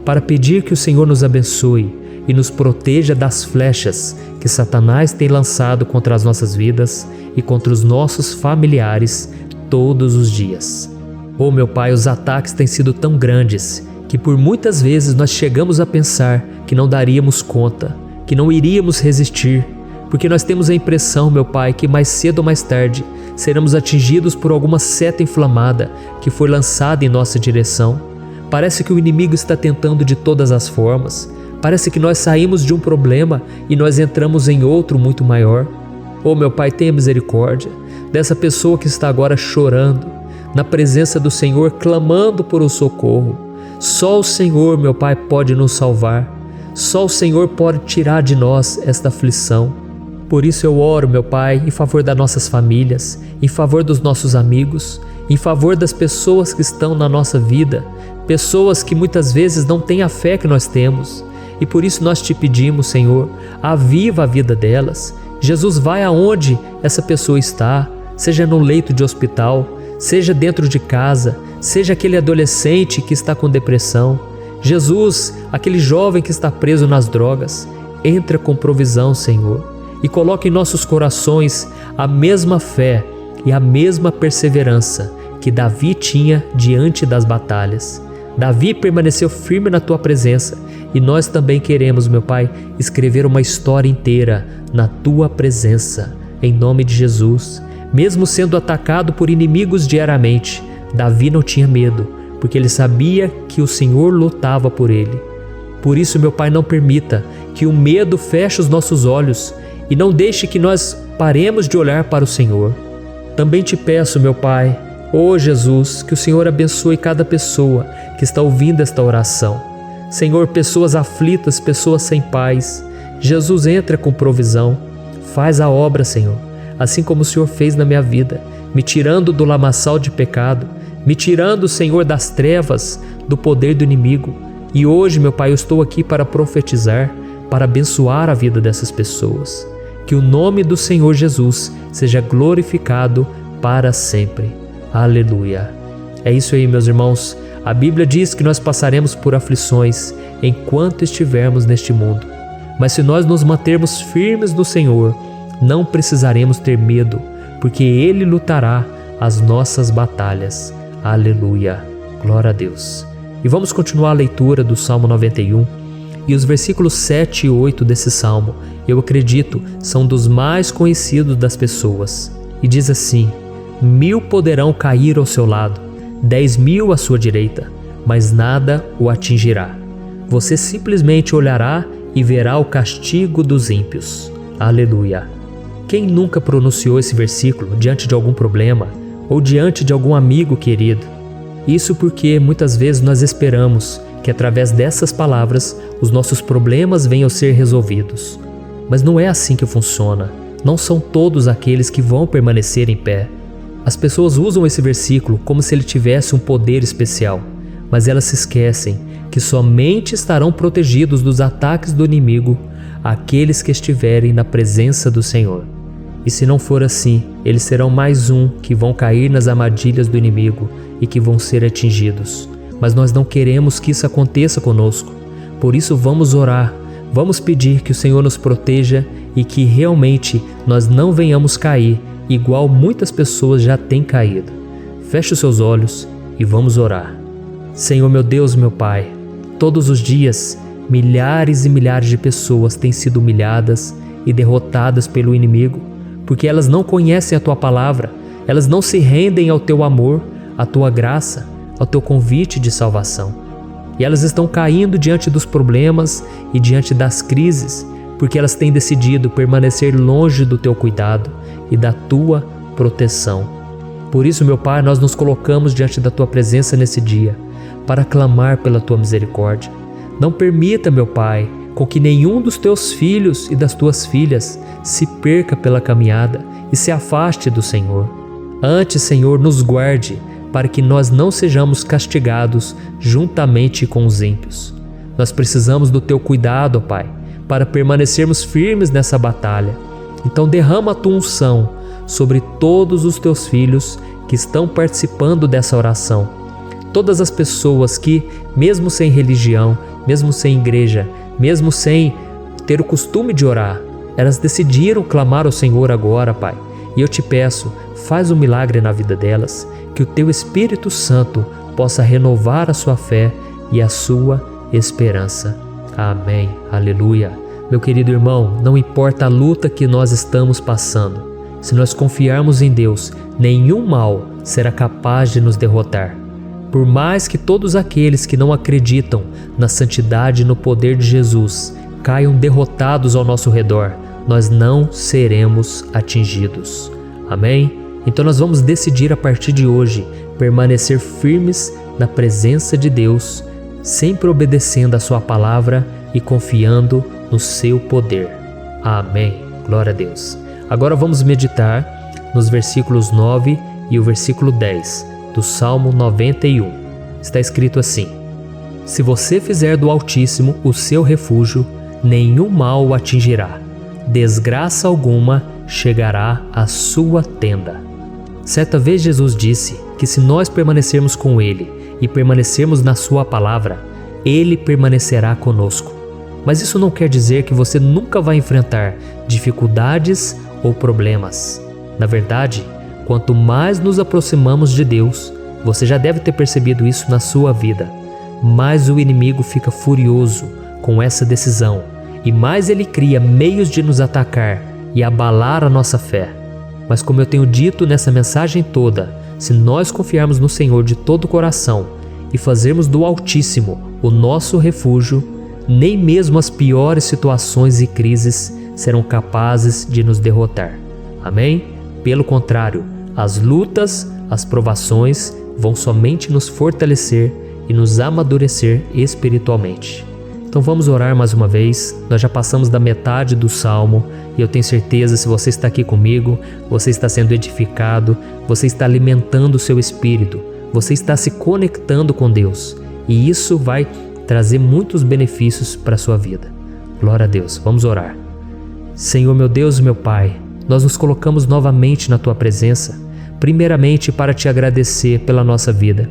Speaker 1: para pedir que o Senhor nos abençoe, e nos proteja das flechas que Satanás tem lançado contra as nossas vidas e contra os nossos familiares todos os dias. Oh meu Pai, os ataques têm sido tão grandes que por muitas vezes nós chegamos a pensar que não daríamos conta, que não iríamos resistir, porque nós temos a impressão, meu Pai, que mais cedo ou mais tarde seremos atingidos por alguma seta inflamada que foi lançada em nossa direção. Parece que o inimigo está tentando de todas as formas. Parece que nós saímos de um problema e nós entramos em outro muito maior. Oh meu Pai, tenha misericórdia dessa pessoa que está agora chorando, na presença do Senhor, clamando por um socorro. Só o Senhor, meu Pai, pode nos salvar. Só o Senhor pode tirar de nós esta aflição. Por isso eu oro, meu Pai, em favor das nossas famílias, em favor dos nossos amigos, em favor das pessoas que estão na nossa vida, pessoas que muitas vezes não têm a fé que nós temos. E por isso nós te pedimos, Senhor, aviva a vida delas. Jesus, vai aonde essa pessoa está, seja no leito de hospital, seja dentro de casa, seja aquele adolescente que está com depressão. Jesus, aquele jovem que está preso nas drogas, entra com provisão, Senhor, e coloca em nossos corações a mesma fé e a mesma perseverança que Davi tinha diante das batalhas. Davi permaneceu firme na tua presença e nós também queremos, meu Pai, escrever uma história inteira na tua presença, em nome de Jesus. Mesmo sendo atacado por inimigos diariamente, Davi não tinha medo, porque ele sabia que o Senhor lutava por ele. Por isso, meu Pai, não permita que o medo feche os nossos olhos e não deixe que nós paremos de olhar para o Senhor. Também te peço, meu Pai, ó Jesus, que o Senhor abençoe cada pessoa que está ouvindo esta oração. Senhor, pessoas aflitas, pessoas sem paz. Jesus, entra com provisão. Faz a obra, Senhor, assim como o Senhor fez na minha vida, me tirando do lamaçal de pecado, me tirando, Senhor, das trevas, do poder do inimigo. E hoje, meu Pai, eu estou aqui para profetizar, para abençoar a vida dessas pessoas. Que o nome do Senhor Jesus seja glorificado para sempre. Aleluia. É isso aí, meus irmãos. A Bíblia diz que nós passaremos por aflições enquanto estivermos neste mundo. Mas se nós nos mantermos firmes no Senhor, não precisaremos ter medo, porque Ele lutará as nossas batalhas. Aleluia. Glória a Deus. E vamos continuar a leitura do Salmo 91. E os versículos 7 e 8 desse salmo, eu acredito, são dos mais conhecidos das pessoas. E diz assim: 1000 poderão cair ao seu lado, 10.000 à sua direita, mas nada o atingirá. Você simplesmente olhará e verá o castigo dos ímpios. Aleluia. Quem nunca pronunciou esse versículo diante de algum problema ou diante de algum amigo querido? Isso porque muitas vezes nós esperamos que através dessas palavras os nossos problemas venham a ser resolvidos. Mas não é assim que funciona. Não são todos aqueles que vão permanecer em pé. As pessoas usam esse versículo como se ele tivesse um poder especial, mas elas se esquecem que somente estarão protegidos dos ataques do inimigo aqueles que estiverem na presença do Senhor. E se não for assim, eles serão mais um que vão cair nas armadilhas do inimigo e que vão ser atingidos. Mas nós não queremos que isso aconteça conosco. Por isso vamos orar, vamos pedir que o Senhor nos proteja e que realmente nós não venhamos cair igual muitas pessoas já têm caído. Feche os seus olhos e vamos orar. Senhor, meu Deus, meu Pai, todos os dias milhares e milhares de pessoas têm sido humilhadas e derrotadas pelo inimigo, porque elas não conhecem a Tua palavra, elas não se rendem ao Teu amor, à Tua graça, ao Teu convite de salvação. E elas estão caindo diante dos problemas e diante das crises, porque elas têm decidido permanecer longe do Teu cuidado e da Tua proteção. Por isso, meu Pai, nós nos colocamos diante da Tua presença nesse dia, para clamar pela Tua misericórdia. Não permita, meu Pai, com que nenhum dos Teus filhos e das Tuas filhas se perca pela caminhada e se afaste do Senhor. Antes, Senhor, nos guarde, para que nós não sejamos castigados juntamente com os ímpios. Nós precisamos do Teu cuidado, ó Pai, para permanecermos firmes nessa batalha. Então derrama a Tua unção sobre todos os Teus filhos que estão participando dessa oração. Todas as pessoas que, mesmo sem religião, mesmo sem igreja, mesmo sem ter o costume de orar. Elas decidiram clamar ao Senhor agora, Pai. E eu te peço, faz um milagre na vida delas, que o Teu Espírito Santo possa renovar a sua fé e a sua esperança. Amém. Aleluia. Meu querido irmão, não importa a luta que nós estamos passando, se nós confiarmos em Deus, nenhum mal será capaz de nos derrotar. Por mais que todos aqueles que não acreditam na santidade e no poder de Jesus caiam derrotados ao nosso redor, nós não seremos atingidos. Amém? Então nós vamos decidir a partir de hoje permanecer firmes na presença de Deus, sempre obedecendo a sua palavra e confiando no seu poder. Amém. Glória a Deus. Agora vamos meditar nos versículos 9 e o versículo 10 do Salmo 91. Está escrito assim: Se você fizer do Altíssimo o seu refúgio, nenhum mal o atingirá. Desgraça alguma chegará à sua tenda. Certa vez Jesus disse que se nós permanecermos com Ele e permanecermos na sua palavra, Ele permanecerá conosco. Mas isso não quer dizer que você nunca vai enfrentar dificuldades ou problemas. Na verdade, quanto mais nos aproximamos de Deus, você já deve ter percebido isso na sua vida, mais o inimigo fica furioso com essa decisão e mais ele cria meios de nos atacar e abalar a nossa fé. Mas como eu tenho dito nessa mensagem toda, se nós confiarmos no Senhor de todo o coração e fazermos do Altíssimo o nosso refúgio, nem mesmo as piores situações e crises serão capazes de nos derrotar. Amém? Pelo contrário, as lutas, as provações vão somente nos fortalecer e nos amadurecer espiritualmente. Então vamos orar mais uma vez. Nós já passamos da metade do Salmo e eu tenho certeza, se você está aqui comigo, você está sendo edificado, você está alimentando o seu espírito, você está se conectando com Deus e isso vai trazer muitos benefícios para a sua vida. Glória a Deus. Vamos orar. Senhor, meu Deus e meu Pai, nós nos colocamos novamente na Tua presença, primeiramente para Te agradecer pela nossa vida.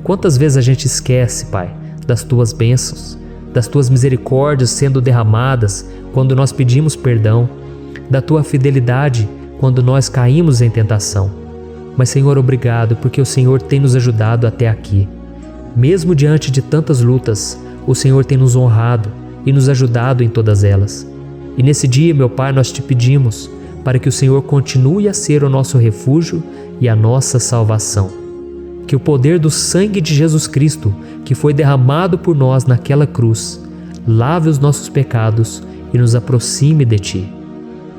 Speaker 1: Quantas vezes a gente esquece, Pai, das Tuas bênçãos, das Tuas misericórdias sendo derramadas quando nós pedimos perdão, da Tua fidelidade quando nós caímos em tentação. Mas, Senhor, obrigado, porque o Senhor tem nos ajudado até aqui. Mesmo diante de tantas lutas, o Senhor tem nos honrado e nos ajudado em todas elas. E nesse dia, meu Pai, nós Te pedimos para que o Senhor continue a ser o nosso refúgio e a nossa salvação. Que o poder do sangue de Jesus Cristo, que foi derramado por nós naquela cruz, lave os nossos pecados e nos aproxime de Ti.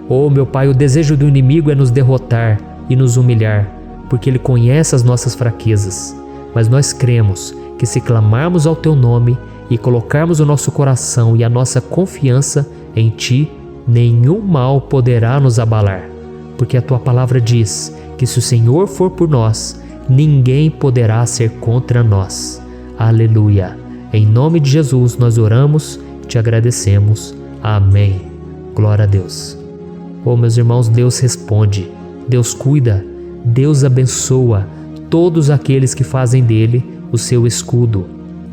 Speaker 1: Oh, meu Pai, o desejo do inimigo é nos derrotar e nos humilhar, porque ele conhece as nossas fraquezas. Mas nós cremos que se clamarmos ao Teu nome e colocarmos o nosso coração e a nossa confiança em Ti, nenhum mal poderá nos abalar, porque a Tua palavra diz que se o Senhor for por nós, ninguém poderá ser contra nós. Aleluia! Em nome de Jesus nós oramos, Te agradecemos. Amém. Glória a Deus. Oh, meus irmãos, Deus responde, Deus cuida, Deus abençoa todos aqueles que fazem dele o seu escudo.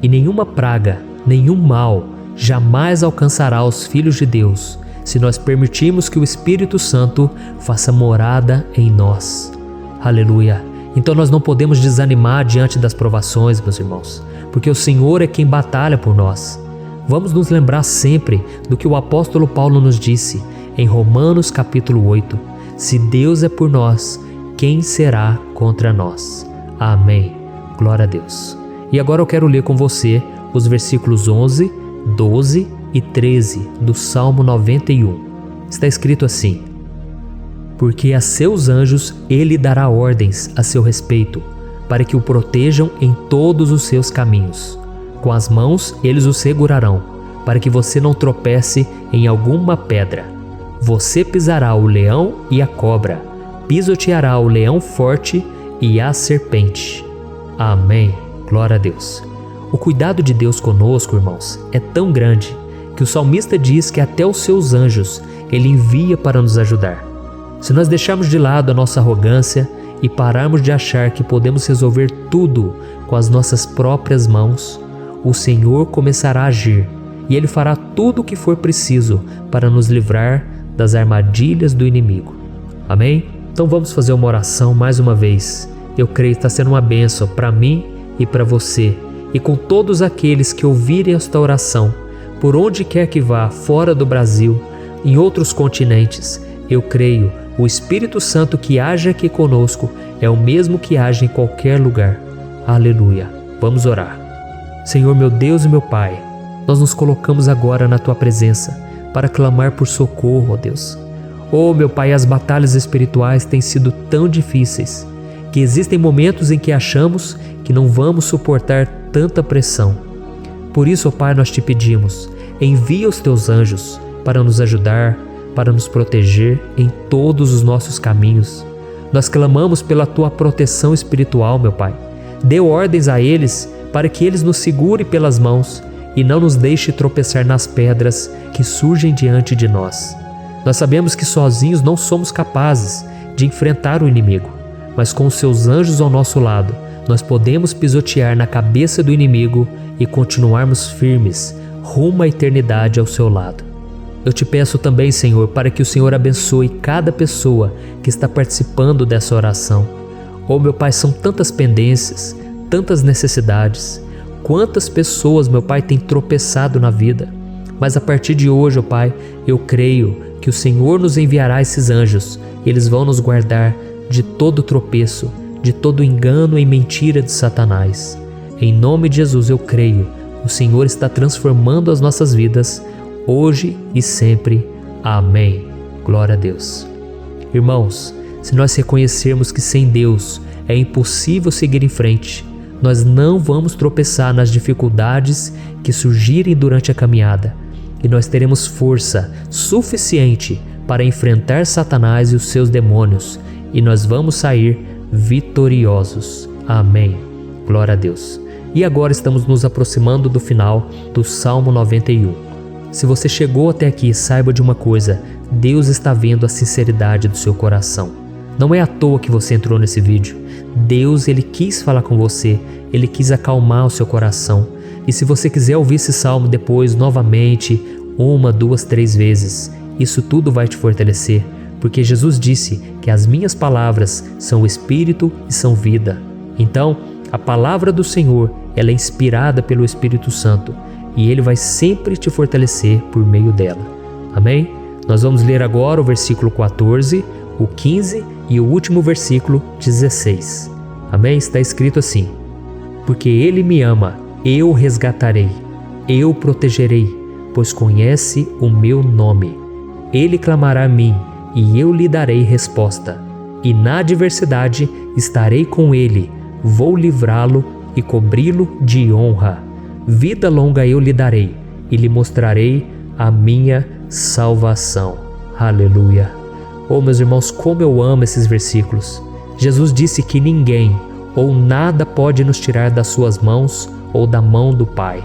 Speaker 1: E nenhuma praga, nenhum mal jamais alcançará os filhos de Deus, se nós permitirmos que o Espírito Santo faça morada em nós. Aleluia! Então nós não podemos desanimar diante das provações, meus irmãos, porque o Senhor é quem batalha por nós. Vamos nos lembrar sempre do que o apóstolo Paulo nos disse em Romanos capítulo 8. Se Deus é por nós, quem será contra nós? Amém. Glória a Deus. E agora eu quero ler com você os versículos 11, 12 e 13 do Salmo 91. Está escrito assim: Porque a seus anjos ele dará ordens a seu respeito, para que o protejam em todos os seus caminhos. Com as mãos eles o segurarão, para que você não tropece em alguma pedra. Você pisará o leão e a cobra, pisoteará o leão forte e a serpente. Amém. Glória a Deus. O cuidado de Deus conosco, irmãos, é tão grande que o salmista diz que até os seus anjos ele envia para nos ajudar. Se nós deixarmos de lado a nossa arrogância e pararmos de achar que podemos resolver tudo com as nossas próprias mãos, o Senhor começará a agir e Ele fará tudo o que for preciso para nos livrar das armadilhas do inimigo. Amém? Então vamos fazer uma oração mais uma vez. Eu creio que está sendo uma bênção para mim e para você, e com todos aqueles que ouvirem esta oração, por onde quer que vá, fora do Brasil, em outros continentes. Eu creio, o Espírito Santo que age aqui conosco é o mesmo que age em qualquer lugar. Aleluia. Vamos orar. Senhor, meu Deus e meu Pai, nós nos colocamos agora na Tua presença para clamar por socorro, ó Deus. Oh, meu Pai, as batalhas espirituais têm sido tão difíceis que existem momentos em que achamos que não vamos suportar tanta pressão. Por isso, ó Pai, nós te pedimos, envia os Teus anjos para nos ajudar, para nos proteger em todos os nossos caminhos. Nós clamamos pela Tua proteção espiritual, meu Pai. Dê ordens a eles para que eles nos segurem pelas mãos e não nos deixe tropeçar nas pedras que surgem diante de nós. Nós sabemos que sozinhos não somos capazes de enfrentar o inimigo, mas com os Seus anjos ao nosso lado, nós podemos pisotear na cabeça do inimigo e continuarmos firmes rumo à eternidade ao Seu lado. Eu te peço também, Senhor, para que o Senhor abençoe cada pessoa que está participando dessa oração. Oh, meu Pai, são tantas pendências, tantas necessidades. Quantas pessoas, meu Pai, têm tropeçado na vida. Mas a partir de hoje, ó Pai, eu creio que o Senhor nos enviará esses anjos e eles vão nos guardar de todo tropeço, de todo engano e mentira de Satanás. Em nome de Jesus eu creio, o Senhor está transformando as nossas vidas, hoje e sempre. Amém. Glória a Deus. Irmãos, se nós reconhecermos que sem Deus é impossível seguir em frente, nós não vamos tropeçar nas dificuldades que surgirem durante a caminhada, e nós teremos força suficiente para enfrentar Satanás e os seus demônios, e nós vamos sair vitoriosos. Amém. Glória a Deus. E agora estamos nos aproximando do final do Salmo 91. Se você chegou até aqui, saiba de uma coisa: Deus está vendo a sinceridade do seu coração. Não é à toa que você entrou nesse vídeo. Deus, Ele quis falar com você, Ele quis acalmar o seu coração. E se você quiser ouvir esse salmo depois, novamente, 1, 2, 3 vezes, isso tudo vai te fortalecer, porque Jesus disse que as minhas palavras são espírito e são vida. Então, a palavra do Senhor, ela é inspirada pelo Espírito Santo, e Ele vai sempre te fortalecer por meio dela. Amém? Nós vamos ler agora o versículo 14, o 15 e o último versículo 16. Amém? Está escrito assim: porque Ele me ama, eu o resgatarei, eu o protegerei, pois conhece o meu nome. Ele clamará a mim, e eu lhe darei resposta. E na adversidade estarei com ele, vou livrá-lo e cobri-lo de honra. Vida longa eu lhe darei, e lhe mostrarei a minha salvação. Aleluia. Oh, meus irmãos, como eu amo esses versículos. Jesus disse que ninguém ou nada pode nos tirar das suas mãos ou da mão do Pai.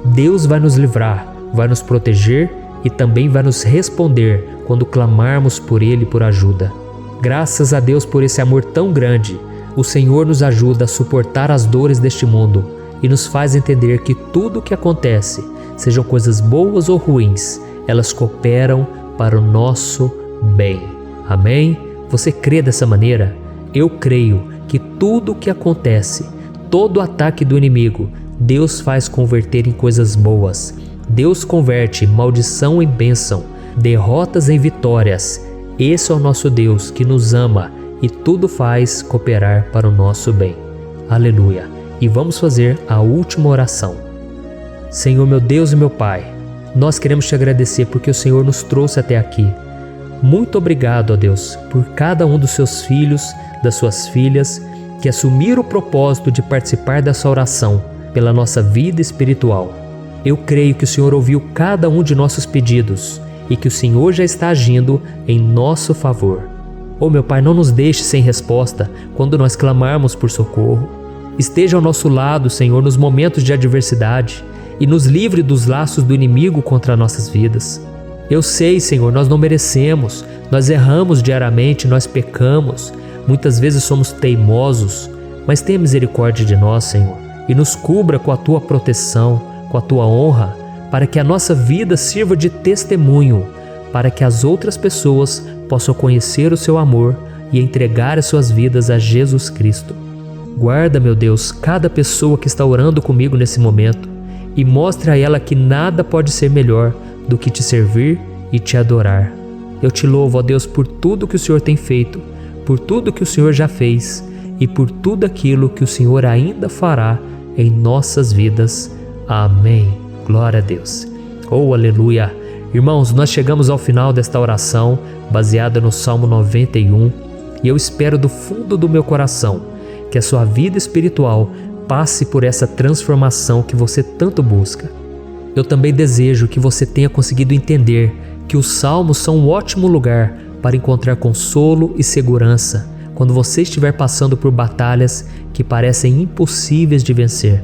Speaker 1: Deus vai nos livrar, vai nos proteger e também vai nos responder quando clamarmos por Ele por ajuda. Graças a Deus por esse amor tão grande, o Senhor nos ajuda a suportar as dores deste mundo e nos faz entender que tudo o que acontece, sejam coisas boas ou ruins, elas cooperam para o nosso bem. Amém? Você crê dessa maneira? Eu creio que tudo o que acontece, todo ataque do inimigo, Deus faz converter em coisas boas. Deus converte maldição em bênção, derrotas em vitórias. Esse é o nosso Deus que nos ama e tudo faz cooperar para o nosso bem. Aleluia. E vamos fazer a última oração. Senhor, meu Deus e meu Pai, nós queremos te agradecer porque o Senhor nos trouxe até aqui. Muito obrigado, ó Deus, por cada um dos seus filhos, das suas filhas, que assumiram o propósito de participar dessa oração pela nossa vida espiritual. Eu creio que o Senhor ouviu cada um de nossos pedidos e que o Senhor já está agindo em nosso favor. Oh, meu Pai, não nos deixe sem resposta quando nós clamarmos por socorro. Esteja ao nosso lado, Senhor, nos momentos de adversidade e nos livre dos laços do inimigo contra nossas vidas. Eu sei, Senhor, nós não merecemos, nós erramos diariamente, nós pecamos, muitas vezes somos teimosos, mas tenha misericórdia de nós, Senhor, e nos cubra com a Tua proteção, com a Tua honra, para que a nossa vida sirva de testemunho, para que as outras pessoas possam conhecer o seu amor e entregar as suas vidas a Jesus Cristo. Guarda, meu Deus, cada pessoa que está orando comigo nesse momento e mostre a ela que nada pode ser melhor do que te servir e te adorar. Eu te louvo, ó Deus, por tudo que o Senhor tem feito, por tudo que o Senhor já fez e por tudo aquilo que o Senhor ainda fará em nossas vidas. Amém. Glória a Deus. Oh, aleluia. Irmãos, nós chegamos ao final desta oração baseada no Salmo 91 e eu espero do fundo do meu coração que a sua vida espiritual passe por essa transformação que você tanto busca. Eu também desejo que você tenha conseguido entender que os salmos são um ótimo lugar para encontrar consolo e segurança quando você estiver passando por batalhas que parecem impossíveis de vencer.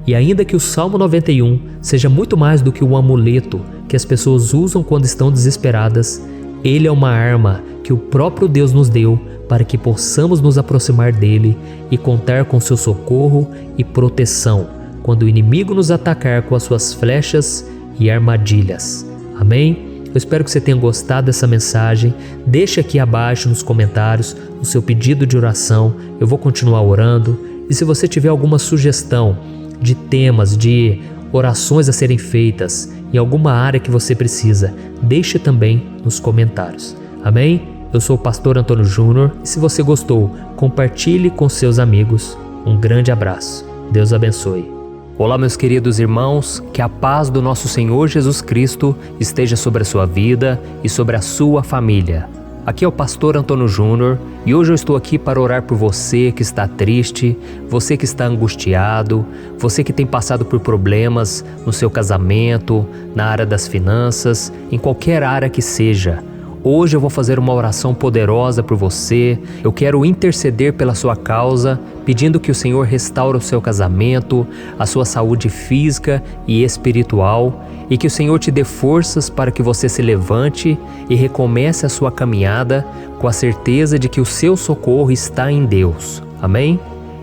Speaker 1: E ainda que o Salmo 91 seja muito mais do que um amuleto que as pessoas usam quando estão desesperadas, ele é uma arma que o próprio Deus nos deu para que possamos nos aproximar dele e contar com seu socorro e proteção quando o inimigo nos atacar com as suas flechas e armadilhas. Amém? Eu espero que você tenha gostado dessa mensagem. Deixe aqui abaixo nos comentários o seu pedido de oração. Eu vou continuar orando. E se você tiver alguma sugestão de temas, de orações a serem feitas em alguma área que você precisa, deixe também nos comentários. Amém? Eu sou o pastor Antônio Júnior e se você gostou, compartilhe com seus amigos. Um grande abraço. Deus abençoe. Olá, meus queridos irmãos, que a paz do nosso Senhor Jesus Cristo esteja sobre a sua vida e sobre a sua família. Aqui é o pastor Antônio Júnior e hoje eu estou aqui para orar por você que está triste, você que está angustiado, você que tem passado por problemas no seu casamento, na área das finanças, em qualquer área que seja. Hoje eu vou fazer uma oração poderosa por você. Eu quero interceder pela sua causa, pedindo que o Senhor restaure o seu casamento, a sua saúde física e espiritual, e que o Senhor te dê forças para que você se levante e recomece a sua caminhada com a certeza de que o seu socorro está em Deus. Amém?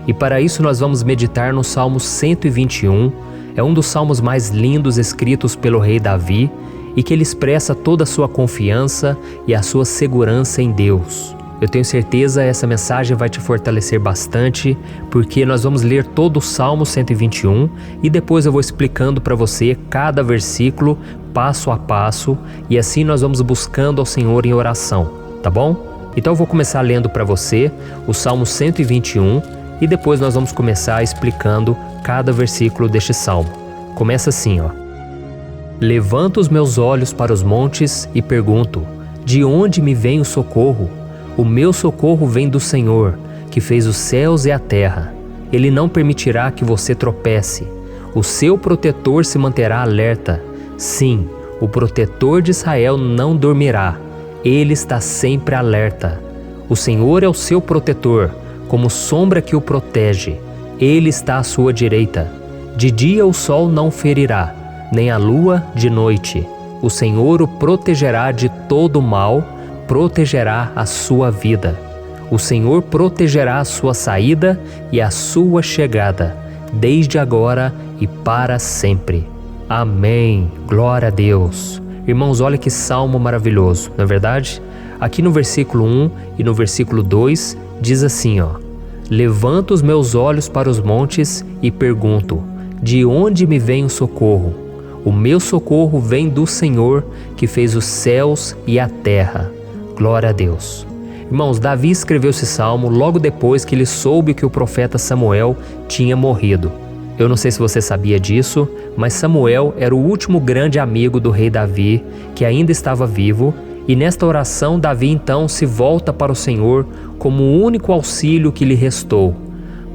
Speaker 1: E para isso nós vamos meditar no Salmo 121. É um dos salmos mais lindos escritos pelo rei Davi, e que ele expressa toda a sua confiança e a sua segurança em Deus. Eu tenho certeza essa mensagem vai te fortalecer bastante, porque nós vamos ler todo o Salmo 121 e depois eu vou explicando para você cada versículo, passo a passo, e assim nós vamos buscando ao Senhor em oração, tá bom? Então eu vou começar lendo para você o Salmo 121 e depois nós vamos começar explicando cada versículo deste Salmo. Começa assim, ó. Levanto os meus olhos para os montes e pergunto: de onde me vem o socorro? O meu socorro vem do Senhor, que fez os céus e a terra. Ele não permitirá que você tropece. O seu protetor se manterá alerta. Sim, o protetor de Israel não dormirá. Ele está sempre alerta. O Senhor é o seu protetor, como sombra que o protege. Ele está à sua direita. De dia o sol não ferirá, nem a lua de noite. O Senhor o protegerá de todo mal, protegerá a sua vida. O Senhor protegerá a sua saída e a sua chegada, desde agora e para sempre. Amém. Glória a Deus. Irmãos, olha que salmo maravilhoso, não é verdade? Aqui no versículo 1 e no versículo 2 diz assim, ó: Levanto os meus olhos para os montes e pergunto: de onde me vem o socorro? O meu socorro vem do Senhor, que fez os céus e a terra. Glória a Deus. Irmãos, Davi escreveu esse salmo logo depois que ele soube que o profeta Samuel tinha morrido. Eu não sei se você sabia disso, mas Samuel era o último grande amigo do rei Davi, que ainda estava vivo, e nesta oração Davi então se volta para o Senhor como o único auxílio que lhe restou.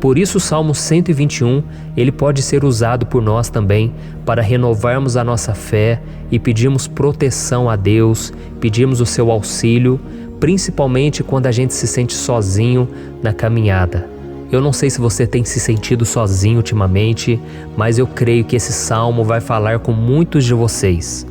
Speaker 1: Por isso o Salmo 121, ele pode ser usado por nós também para renovarmos a nossa fé e pedirmos proteção a Deus, pedirmos o seu auxílio, principalmente quando a gente se sente sozinho na caminhada. Eu não sei se você tem se sentido sozinho ultimamente, mas eu creio que esse salmo vai falar com muitos de vocês.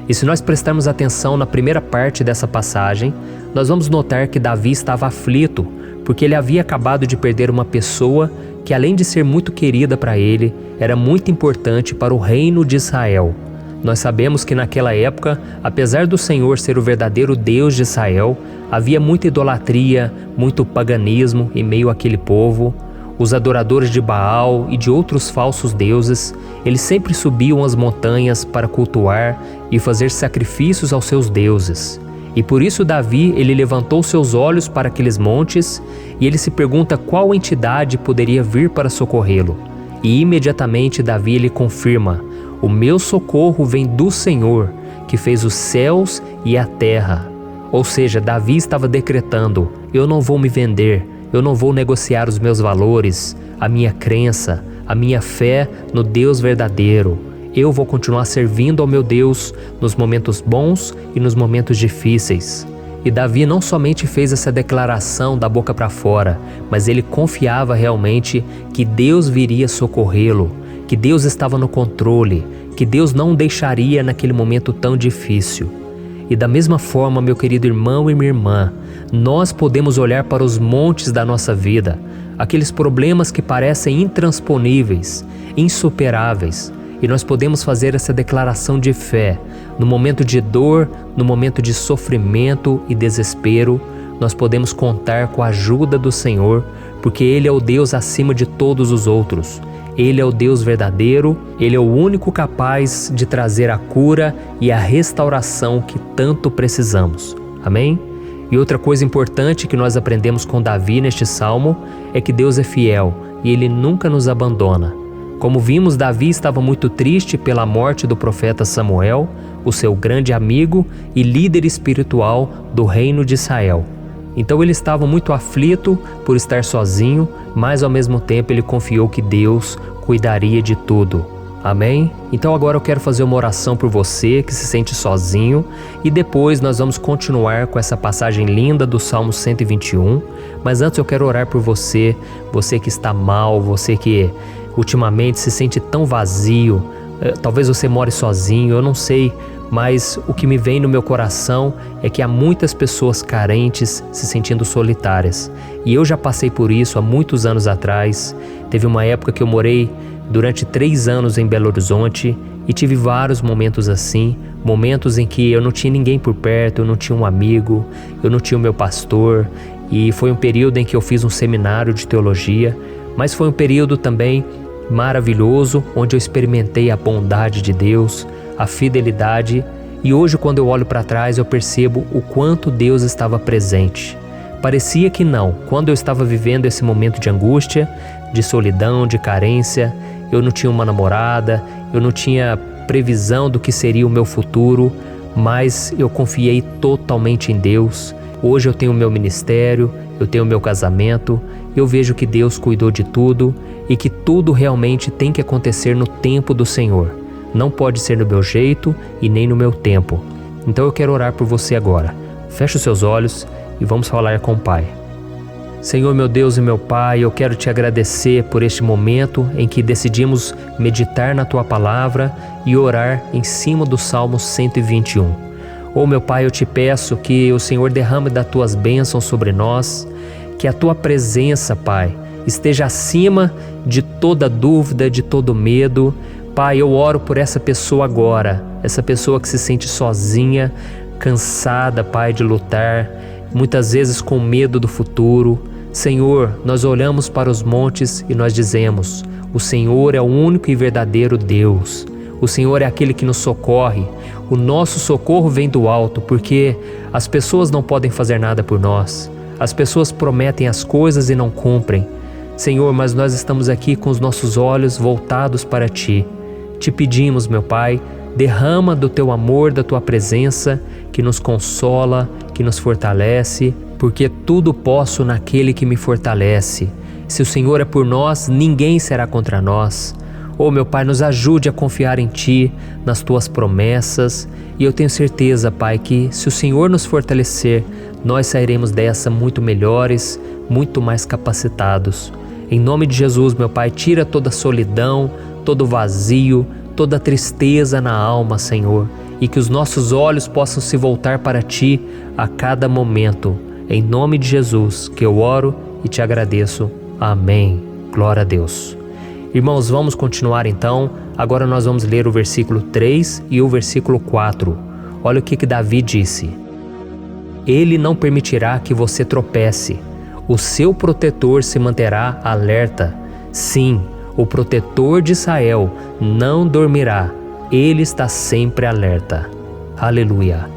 Speaker 1: E se nós prestarmos atenção na primeira parte dessa passagem, nós vamos notar que Davi estava aflito, porque ele havia acabado de perder uma pessoa que, além de ser muito querida para ele, era muito importante para o reino de Israel. Nós sabemos que naquela época, apesar do Senhor ser o verdadeiro Deus de Israel, havia muita idolatria, muito paganismo em meio àquele povo. Os adoradores de Baal e de outros falsos deuses, eles sempre subiam as montanhas para cultuar e fazer sacrifícios aos seus deuses. E por isso Davi, ele levantou seus olhos para aqueles montes e ele se pergunta qual entidade poderia vir para socorrê-lo. E imediatamente Davi ele confirma: o meu socorro vem do Senhor, que fez os céus e a terra. Ou seja, Davi estava decretando: eu não vou me vender, eu não vou negociar os meus valores, a minha crença, a minha fé no Deus verdadeiro. Eu vou continuar servindo ao meu Deus nos momentos bons e nos momentos difíceis. E Davi não somente fez essa declaração da boca para fora, mas ele confiava realmente que Deus viria socorrê-lo, que Deus estava no controle, que Deus não o deixaria naquele momento tão difícil. E da mesma forma, meu querido irmão e minha irmã, nós podemos olhar para os montes da nossa vida, aqueles problemas que parecem intransponíveis, insuperáveis, e nós podemos fazer essa declaração de fé. No momento de dor, no momento de sofrimento e desespero, nós podemos contar com a ajuda do Senhor, porque Ele é o Deus acima de todos os outros. Ele é o Deus verdadeiro, Ele é o único capaz de trazer a cura e a restauração que tanto precisamos. Amém? E outra coisa importante que nós aprendemos com Davi neste salmo é que Deus é fiel e Ele nunca nos abandona. Como vimos, Davi estava muito triste pela morte do profeta Samuel, o seu grande amigo e líder espiritual do reino de Israel. Então ele estava muito aflito por estar sozinho, mas ao mesmo tempo ele confiou que Deus cuidaria de tudo. Amém? Então agora eu quero fazer uma oração por você que se sente sozinho e depois nós vamos continuar com essa passagem linda do Salmo 121. Mas antes eu quero orar por você, você que está mal, você que ultimamente se sente tão vazio, talvez você more sozinho, eu não sei, mas o que me vem no meu coração é que há muitas pessoas carentes se sentindo solitárias. E eu já passei por isso há muitos anos atrás. Teve uma época que eu morei durante 3 anos em Belo Horizonte e tive vários momentos assim, momentos em que eu não tinha ninguém por perto, eu não tinha um amigo, eu não tinha o meu pastor, e foi um período em que eu fiz um seminário de teologia, mas foi um período também maravilhoso, onde eu experimentei a bondade de Deus, a fidelidade, e hoje quando eu olho para trás eu percebo o quanto Deus estava presente. Parecia que não, quando eu estava vivendo esse momento de angústia, de solidão, de carência, eu não tinha uma namorada, eu não tinha previsão do que seria o meu futuro, mas eu confiei totalmente em Deus. Hoje eu tenho o meu ministério, eu tenho o meu casamento, eu vejo que Deus cuidou de tudo e que tudo realmente tem que acontecer no tempo do Senhor. Não pode ser no meu jeito e nem no meu tempo. Então eu quero orar por você agora. Feche os seus olhos e vamos falar com o Pai. Senhor, meu Deus e meu Pai, eu quero te agradecer por este momento em que decidimos meditar na Tua Palavra e orar em cima do Salmo 121. Oh, meu Pai, eu te peço que o Senhor derrame das Tuas bênçãos sobre nós, que a Tua presença, Pai, esteja acima de toda dúvida, de todo medo. Pai, eu oro por essa pessoa agora, essa pessoa que se sente sozinha, cansada, Pai, de lutar, muitas vezes com medo do futuro. Senhor, nós olhamos para os montes e nós dizemos: o Senhor é o único e verdadeiro Deus. O Senhor é aquele que nos socorre. O nosso socorro vem do alto, porque as pessoas não podem fazer nada por nós. As pessoas prometem as coisas e não cumprem. Senhor, mas nós estamos aqui com os nossos olhos voltados para Ti. Te pedimos, meu Pai, derrama do Teu amor, da Tua presença, que nos consola, que nos fortalece, porque tudo posso naquele que me fortalece. Se o Senhor é por nós, ninguém será contra nós. Oh, meu Pai, nos ajude a confiar em Ti, nas Tuas promessas, e eu tenho certeza, Pai, que se o Senhor nos fortalecer, nós sairemos dessa muito melhores, muito mais capacitados. Em nome de Jesus, meu Pai, tira toda a solidão, todo vazio, toda a tristeza na alma, Senhor, e que os nossos olhos possam se voltar para Ti a cada momento. Em nome de Jesus que eu oro e te agradeço. Amém. Glória a Deus. Irmãos, vamos continuar então Agora nós vamos ler o versículo 3 e o versículo 4. Olha o que Davi disse. Ele não permitirá que você tropece. O seu protetor se manterá alerta. Sim, o protetor de Israel não dormirá. Ele está sempre alerta. Aleluia.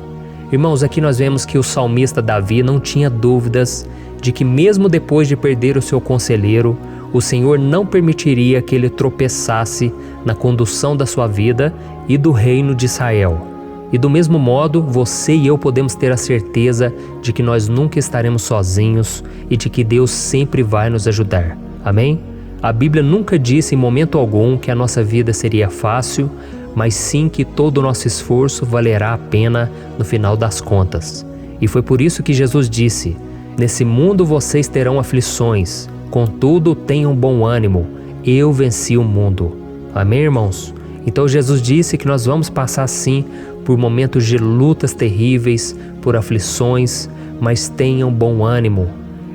Speaker 1: Irmãos, aqui nós vemos que o salmista Davi não tinha dúvidas de que mesmo depois de perder o seu conselheiro, o Senhor não permitiria que ele tropeçasse na condução da sua vida e do reino de Israel. E do mesmo modo, você e eu podemos ter a certeza de que nós nunca estaremos sozinhos e de que Deus sempre vai nos ajudar. Amém? A Bíblia nunca disse em momento algum que a nossa vida seria fácil, mas sim que todo o nosso esforço valerá a pena no final das contas. E foi por isso que Jesus disse: nesse mundo vocês terão aflições, contudo tenham bom ânimo, eu venci o mundo. Amém, irmãos? Então Jesus disse que nós vamos passar sim por momentos de lutas terríveis, por aflições, mas tenham bom ânimo.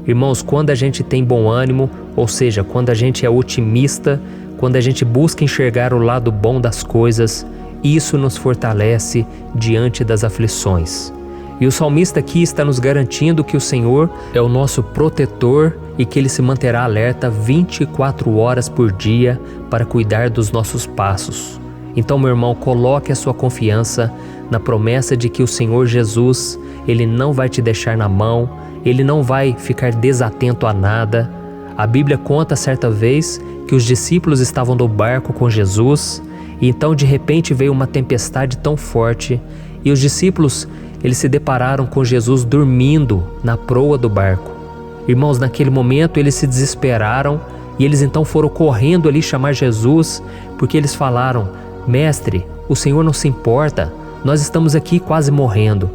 Speaker 1: Irmãos, quando a gente tem bom ânimo, ou seja, quando a gente é otimista, quando a gente busca enxergar o lado bom das coisas, isso nos fortalece diante das aflições. E o salmista aqui está nos garantindo que o Senhor é o nosso protetor e que Ele se manterá alerta 24 horas por dia para cuidar dos nossos passos. Então, meu irmão, coloque a sua confiança na promessa de que o Senhor Jesus, Ele não vai te deixar na mão, Ele não vai ficar desatento a nada. A Bíblia conta certa vez que os discípulos estavam no barco com Jesus e então de repente veio uma tempestade tão forte e os discípulos eles se depararam com Jesus dormindo na proa do barco. Irmãos, naquele momento eles se desesperaram e eles então foram correndo ali chamar Jesus porque eles falaram: Mestre, o Senhor não se importa, nós estamos aqui quase morrendo.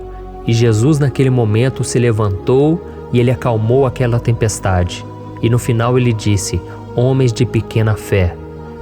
Speaker 1: E Jesus naquele momento se levantou e ele acalmou aquela tempestade. E no final ele disse: homens de pequena fé.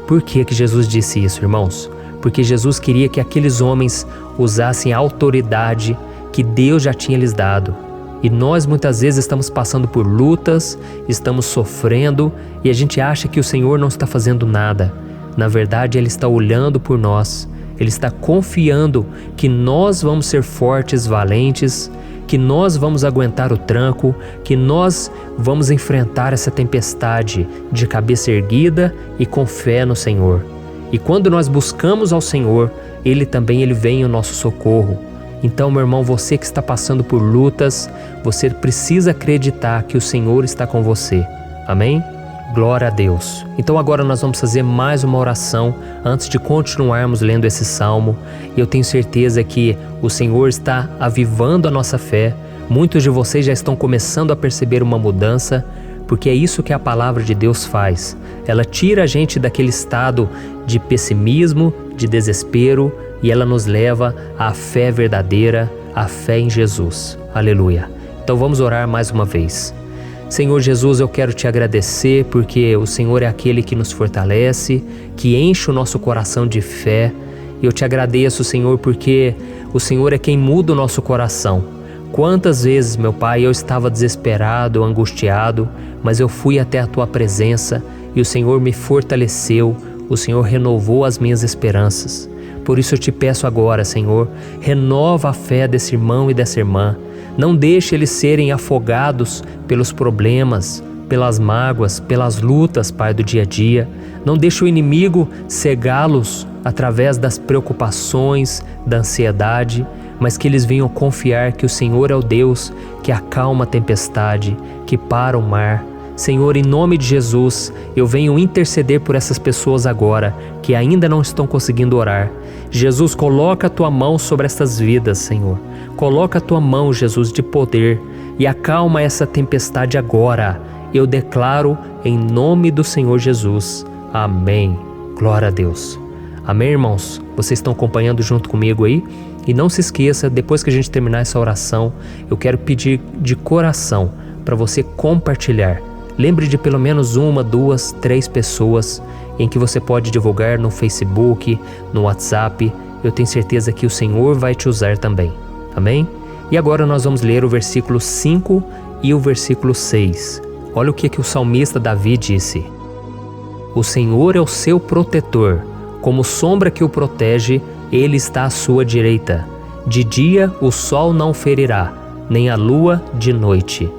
Speaker 1: Por que Jesus disse isso, irmãos? Porque Jesus queria que aqueles homens usassem a autoridade que Deus já tinha lhes dado. E nós muitas vezes estamos passando por lutas, estamos sofrendo e a gente acha que o Senhor não está fazendo nada. Na verdade, Ele está olhando por nós. Ele está confiando que nós vamos ser fortes, valentes, que nós vamos aguentar o tranco, que nós vamos enfrentar essa tempestade de cabeça erguida e com fé no Senhor. E quando nós buscamos ao Senhor, Ele vem ao nosso socorro. Então, meu irmão, você que está passando por lutas, você precisa acreditar que o Senhor está com você. Amém? Glória a Deus. Então agora nós vamos fazer mais uma oração antes de continuarmos lendo esse salmo. E eu tenho certeza que o Senhor está avivando a nossa fé. Muitos de vocês já estão começando a perceber uma mudança, porque é isso que a palavra de Deus faz. Ela tira a gente daquele estado de pessimismo, de desespero, e ela nos leva à fé verdadeira, à fé em Jesus. Aleluia. Então vamos orar mais uma vez. Senhor Jesus, eu quero te agradecer porque o Senhor é aquele que nos fortalece, que enche o nosso coração de fé. E eu te agradeço, Senhor, porque o Senhor é quem muda o nosso coração. Quantas vezes, meu Pai, eu estava desesperado, angustiado, mas eu fui até a Tua presença e o Senhor me fortaleceu, o Senhor renovou as minhas esperanças. Por isso eu te peço agora, Senhor, renova a fé desse irmão e dessa irmã. Não deixe eles serem afogados pelos problemas, pelas mágoas, pelas lutas, Pai, do dia a dia. Não deixe o inimigo cegá-los através das preocupações, da ansiedade, mas que eles venham confiar que o Senhor é o Deus que acalma a tempestade, que para o mar. Senhor, em nome de Jesus, eu venho interceder por essas pessoas agora que ainda não estão conseguindo orar. Jesus, coloca a Tua mão sobre estas vidas, Senhor. Coloca a Tua mão, Jesus, de poder e acalma essa tempestade agora. Eu declaro em nome do Senhor Jesus. Amém. Glória a Deus. Amém, irmãos? Vocês estão acompanhando junto comigo aí? E não se esqueça, depois que a gente terminar essa oração, eu quero pedir de coração para você compartilhar. Lembre de pelo menos 1, 2, 3 pessoas em que você pode divulgar no Facebook, no WhatsApp. Eu tenho certeza que o Senhor vai te usar também. Amém? E agora nós vamos ler o versículo 5 e o versículo 6. Olha o que o salmista Davi disse. O Senhor é o seu protetor, Como sombra que o protege, ele está à sua direita. De dia o sol não ferirá, nem a lua de noite.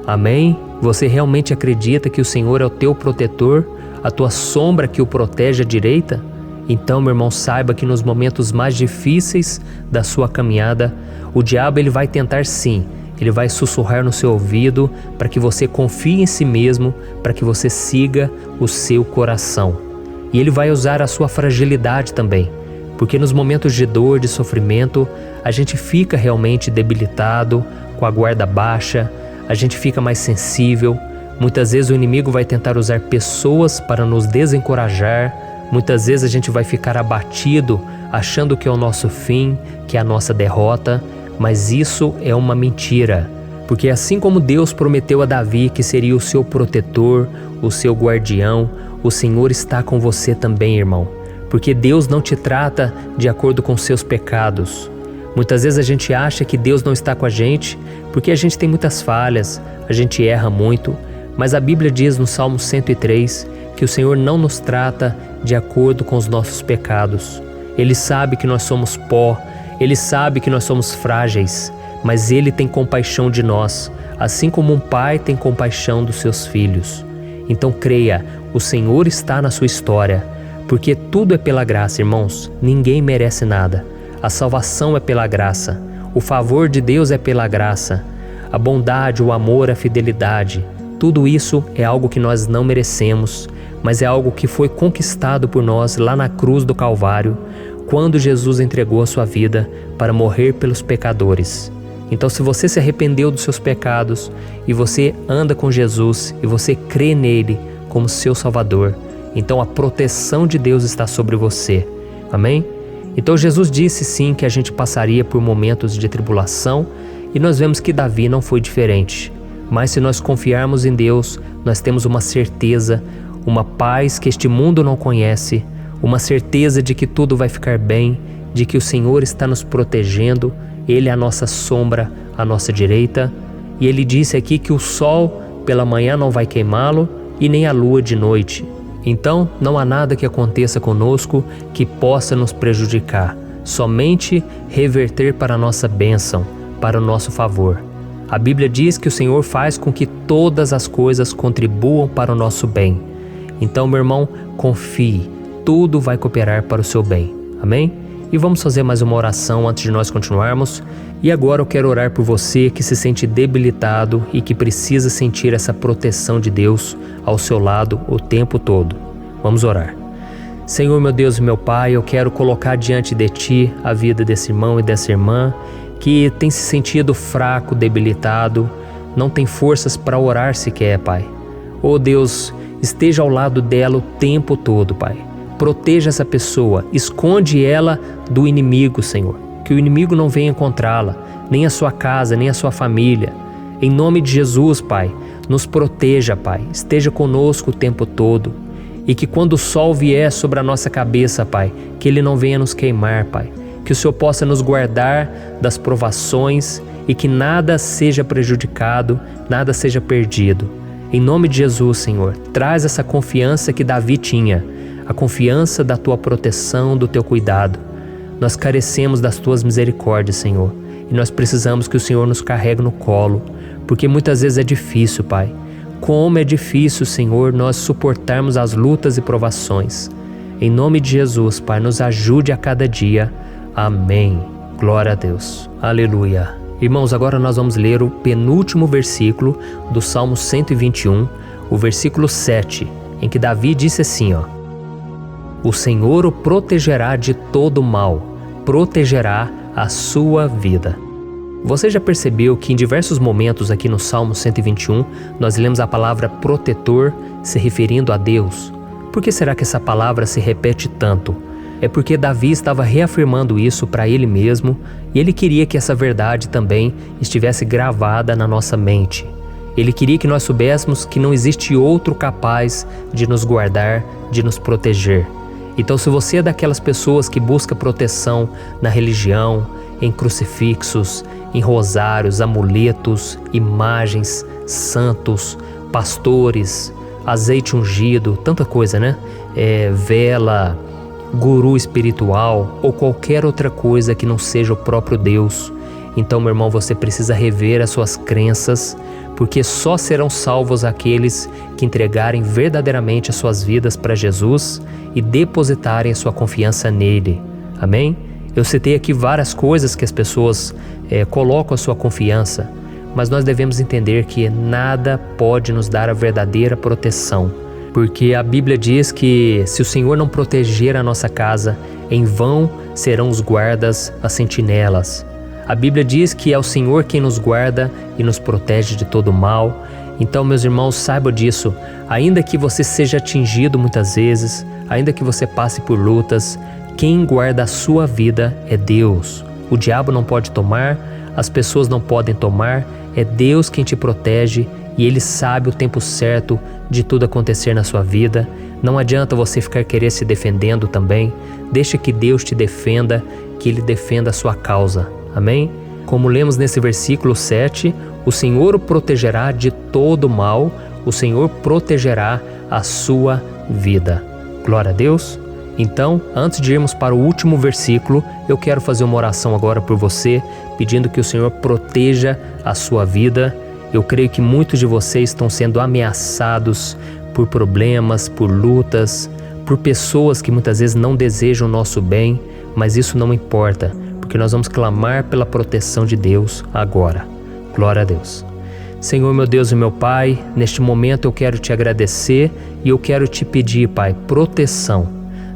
Speaker 1: Amém? Você realmente acredita que o Senhor é o teu protetor, a tua sombra que o protege à direita? Então, meu irmão, saiba que nos momentos mais difíceis da sua caminhada, o diabo ele vai tentar sim, ele vai sussurrar no seu ouvido para que você confie em si mesmo, para que você siga o seu coração. E ele vai usar a sua fragilidade também, porque nos momentos de dor, de sofrimento, a gente fica realmente debilitado, com a guarda baixa, a gente fica mais sensível. Muitas vezes o inimigo vai tentar usar pessoas para nos desencorajar. Muitas vezes a gente vai ficar abatido, achando que é o nosso fim, que é a nossa derrota, mas isso é uma mentira. Porque assim como Deus prometeu a Davi que seria o seu protetor, o seu guardião, o Senhor está com você também, irmão. Porque Deus não te trata de acordo com seus pecados. Muitas vezes a gente acha que Deus não está com a gente porque a gente tem muitas falhas, a gente erra muito, mas a Bíblia diz no Salmo 103 que o Senhor não nos trata de acordo com os nossos pecados. Ele sabe que nós somos pó, Ele sabe que nós somos frágeis, mas Ele tem compaixão de nós, assim como um pai tem compaixão dos seus filhos. Então creia, o Senhor está na sua história, porque tudo é pela graça, irmãos, ninguém merece nada. A salvação é pela graça, o favor de Deus é pela graça, a bondade, o amor, a fidelidade, tudo isso é algo que nós não merecemos, mas é algo que foi conquistado por nós lá na cruz do Calvário, quando Jesus entregou a sua vida para morrer pelos pecadores. Então, se você se arrependeu dos seus pecados e você anda com Jesus e você crê nele como seu Salvador, então a proteção de Deus está sobre você. Amém? Então Jesus disse sim que a gente passaria por momentos de tribulação e nós vemos que Davi não foi diferente. Mas se nós confiarmos em Deus, nós temos uma certeza, uma paz que este mundo não conhece, uma certeza de que tudo vai ficar bem, de que o Senhor está nos protegendo, Ele é a nossa sombra, à nossa direita. E Ele disse aqui que o sol pela manhã não vai queimá-lo e nem a lua de noite. Então, não há nada que aconteça conosco que possa nos prejudicar, somente reverter para a nossa bênção, para o nosso favor. A Bíblia diz que o Senhor faz com que todas as coisas contribuam para o nosso bem. Então, meu irmão, confie, tudo vai cooperar para o seu bem. Amém? E vamos fazer mais uma oração antes de nós continuarmos. E agora eu quero orar por você que se sente debilitado e que precisa sentir essa proteção de Deus ao seu lado o tempo todo. Vamos orar. Senhor, meu Deus e meu Pai, eu quero colocar diante de Ti a vida desse irmão e dessa irmã que tem se sentido fraco, debilitado, não tem forças para orar sequer, Pai. Oh Deus, esteja ao lado dela o tempo todo, Pai. Proteja essa pessoa, esconde ela do inimigo, Senhor. Que o inimigo não venha encontrá-la, nem a sua casa, nem a sua família. Em nome de Jesus, Pai, nos proteja, Pai. Esteja conosco o tempo todo. E que quando o sol vier sobre a nossa cabeça, Pai, que ele não venha nos queimar, Pai. Que o Senhor possa nos guardar das provações e que nada seja prejudicado, nada seja perdido. Em nome de Jesus, Senhor, traz essa confiança que Davi tinha, a confiança da Tua proteção, do Teu cuidado. Nós carecemos das Tuas misericórdias, Senhor, e nós precisamos que o Senhor nos carregue no colo, porque muitas vezes é difícil, Pai. Como é difícil, Senhor, nós suportarmos as lutas e provações. Em nome de Jesus, Pai, nos ajude a cada dia. Amém. Glória a Deus. Aleluia. Irmãos, agora nós vamos ler o penúltimo versículo do Salmo 121, o versículo 7, em que Davi disse assim, ó: O Senhor o protegerá de todo mal, protegerá a sua vida. Você já percebeu que em diversos momentos aqui no Salmo 121, nós lemos a palavra protetor se referindo a Deus? Por que será que essa palavra se repete tanto? É porque Davi estava reafirmando isso para ele mesmo e ele queria que essa verdade também estivesse gravada na nossa mente. Ele queria que nós soubéssemos que não existe outro capaz de nos guardar, de nos proteger. Então, se você é daquelas pessoas que busca proteção na religião, em crucifixos, em rosários, amuletos, imagens, santos, pastores, azeite ungido, tanta coisa, né? Vela, guru espiritual ou qualquer outra coisa que não seja o próprio Deus. Então, meu irmão, você precisa rever as suas crenças, porque só serão salvos aqueles que entregarem verdadeiramente as suas vidas para Jesus e depositarem a sua confiança nele. Amém? Eu citei aqui várias coisas que as pessoas colocam a sua confiança, mas nós devemos entender que nada pode nos dar a verdadeira proteção, porque a Bíblia diz que se o Senhor não proteger a nossa casa, em vão serão os guardas, as sentinelas. A Bíblia diz que é o Senhor quem nos guarda e nos protege de todo mal. Então, meus irmãos, saibam disso. Ainda que você seja atingido muitas vezes, ainda que você passe por lutas, quem guarda a sua vida é Deus. O diabo não pode tomar, as pessoas não podem tomar, é Deus quem te protege e Ele sabe o tempo certo de tudo acontecer na sua vida. Não adianta você ficar querer se defendendo também. Deixa que Deus te defenda, que Ele defenda a sua causa. Amém? Como lemos nesse versículo 7, o Senhor o protegerá de todo mal, o Senhor protegerá a sua vida. Glória a Deus! Então, antes de irmos para o último versículo, eu quero fazer uma oração agora por você, pedindo que o Senhor proteja a sua vida. Eu creio que muitos de vocês estão sendo ameaçados por problemas, por lutas, por pessoas que muitas vezes não desejam o nosso bem, mas isso não importa, porque nós vamos clamar pela proteção de Deus agora. Glória a Deus. Senhor, meu Deus e meu Pai, neste momento eu quero te agradecer e eu quero te pedir, Pai, proteção.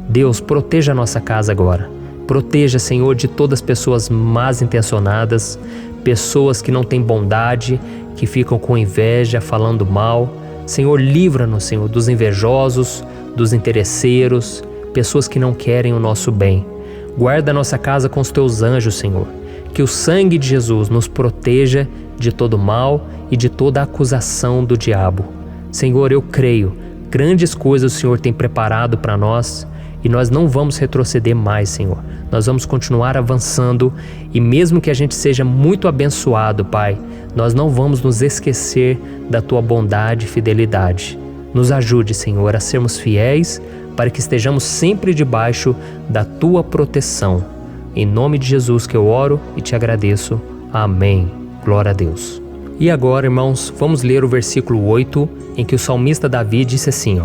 Speaker 1: Deus, proteja a nossa casa agora. Proteja, Senhor, de todas as pessoas más intencionadas, pessoas que não têm bondade, que ficam com inveja, falando mal. Senhor, livra-nos, Senhor, dos invejosos, dos interesseiros, pessoas que não querem o nosso bem. Guarda a nossa casa com os teus anjos, Senhor. Que o sangue de Jesus nos proteja de todo mal e de toda acusação do diabo. Senhor, eu creio, grandes coisas o Senhor tem preparado para nós e nós não vamos retroceder mais, Senhor. Nós vamos continuar avançando e mesmo que a gente seja muito abençoado, Pai, nós não vamos nos esquecer da Tua bondade e fidelidade. Nos ajude, Senhor, a sermos fiéis para que estejamos sempre debaixo da Tua proteção. Em nome de Jesus que eu oro e te agradeço. Amém. Glória a Deus. E agora, irmãos, vamos ler o versículo 8, em que o salmista Davi disse assim,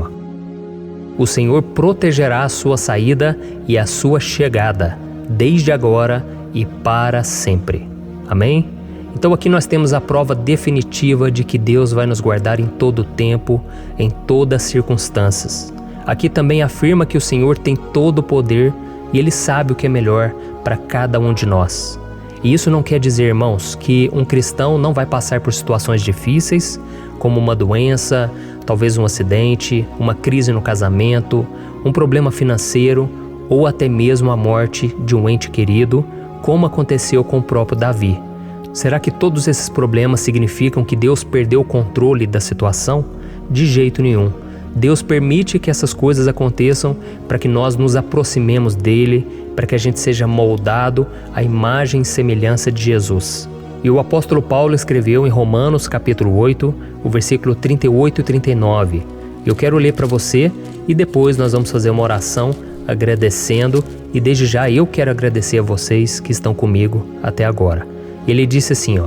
Speaker 1: O Senhor protegerá a sua saída e a sua chegada, desde agora e para sempre. Amém? Então aqui nós temos a prova definitiva de que Deus vai nos guardar em todo o tempo, em todas as circunstâncias. Aqui também afirma que o Senhor tem todo o poder e Ele sabe o que é melhor para cada um de nós. E isso não quer dizer, irmãos, que um cristão não vai passar por situações difíceis, como uma doença, talvez um acidente, uma crise no casamento, um problema financeiro ou até mesmo a morte de um ente querido, como aconteceu com o próprio Davi. Será que todos esses problemas significam que Deus perdeu o controle da situação? De jeito nenhum. Deus permite que essas coisas aconteçam para que nós nos aproximemos dele, para que a gente seja moldado à imagem e semelhança de Jesus. E o apóstolo Paulo escreveu em Romanos capítulo 8, o versículo 38 e 39. Eu quero ler para você e depois nós vamos fazer uma oração agradecendo, e desde já eu quero agradecer a vocês que estão comigo até agora. Ele disse assim,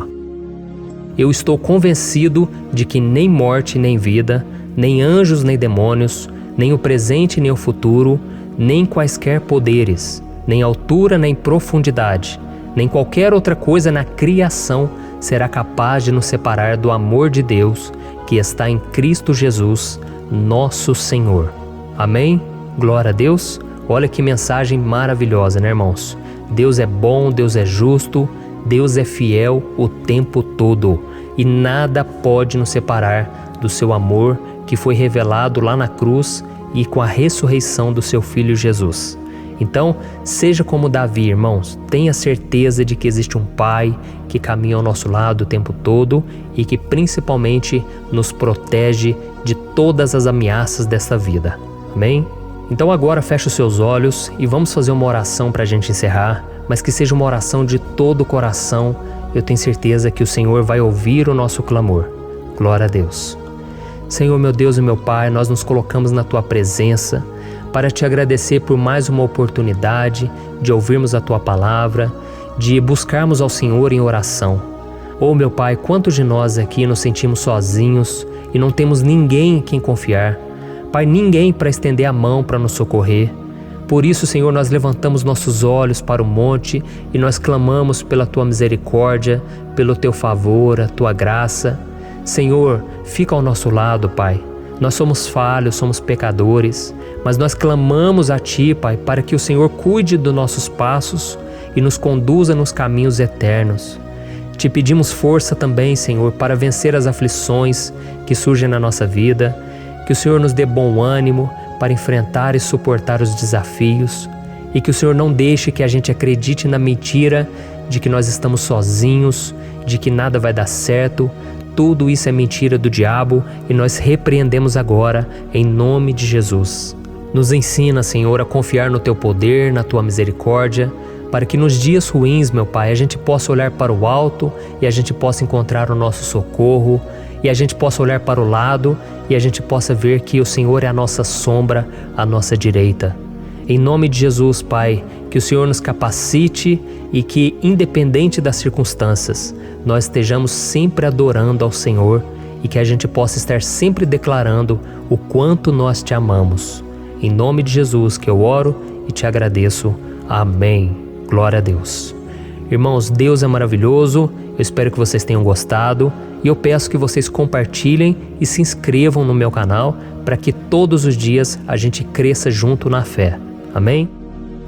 Speaker 1: Eu estou convencido de que nem morte nem vida, nem anjos nem demônios, nem o presente nem o futuro, nem quaisquer poderes, nem altura nem profundidade, nem qualquer outra coisa na criação será capaz de nos separar do amor de Deus que está em Cristo Jesus, nosso Senhor. Amém? Glória a Deus. Olha que mensagem maravilhosa, né, irmãos? Deus é bom, Deus é justo, Deus é fiel o tempo todo e nada pode nos separar do seu amor que foi revelado lá na cruz e com a ressurreição do seu Filho Jesus. Então, seja como Davi, irmãos, tenha certeza de que existe um Pai que caminha ao nosso lado o tempo todo e que principalmente nos protege de todas as ameaças desta vida. Amém? Então agora feche os seus olhos e vamos fazer uma oração para a gente encerrar, mas que seja uma oração de todo o coração. Eu tenho certeza que o Senhor vai ouvir o nosso clamor. Glória a Deus. Senhor, meu Deus e meu Pai, nós nos colocamos na Tua presença para te agradecer por mais uma oportunidade de ouvirmos a Tua palavra, de buscarmos ao Senhor em oração. Oh, meu Pai, quantos de nós aqui nos sentimos sozinhos e não temos ninguém em quem confiar. Pai, ninguém para estender a mão para nos socorrer. Por isso, Senhor, nós levantamos nossos olhos para o monte e nós clamamos pela Tua misericórdia, pelo Teu favor, a Tua graça. Senhor, fica ao nosso lado, Pai. Nós somos falhos, somos pecadores, mas nós clamamos a Ti, Pai, para que o Senhor cuide dos nossos passos e nos conduza nos caminhos eternos. Te pedimos força também, Senhor, para vencer as aflições que surgem na nossa vida, que o Senhor nos dê bom ânimo para enfrentar e suportar os desafios e que o Senhor não deixe que a gente acredite na mentira de que nós estamos sozinhos, de que nada vai dar certo. Tudo isso é mentira do diabo e nós repreendemos agora em nome de Jesus. Nos ensina, Senhor, a confiar no Teu poder, na Tua misericórdia, para que nos dias ruins, meu Pai, a gente possa olhar para o alto e a gente possa encontrar o nosso socorro, e a gente possa olhar para o lado e a gente possa ver que o Senhor é a nossa sombra, a nossa direita. Em nome de Jesus, Pai, que o Senhor nos capacite e que, independente das circunstâncias, nós estejamos sempre adorando ao Senhor e que a gente possa estar sempre declarando o quanto nós Te amamos. Em nome de Jesus que eu oro e Te agradeço. Amém. Glória a Deus. Irmãos, Deus é maravilhoso. Eu espero que vocês tenham gostado e eu peço que vocês compartilhem e se inscrevam no meu canal para que todos os dias a gente cresça junto na fé. Amém?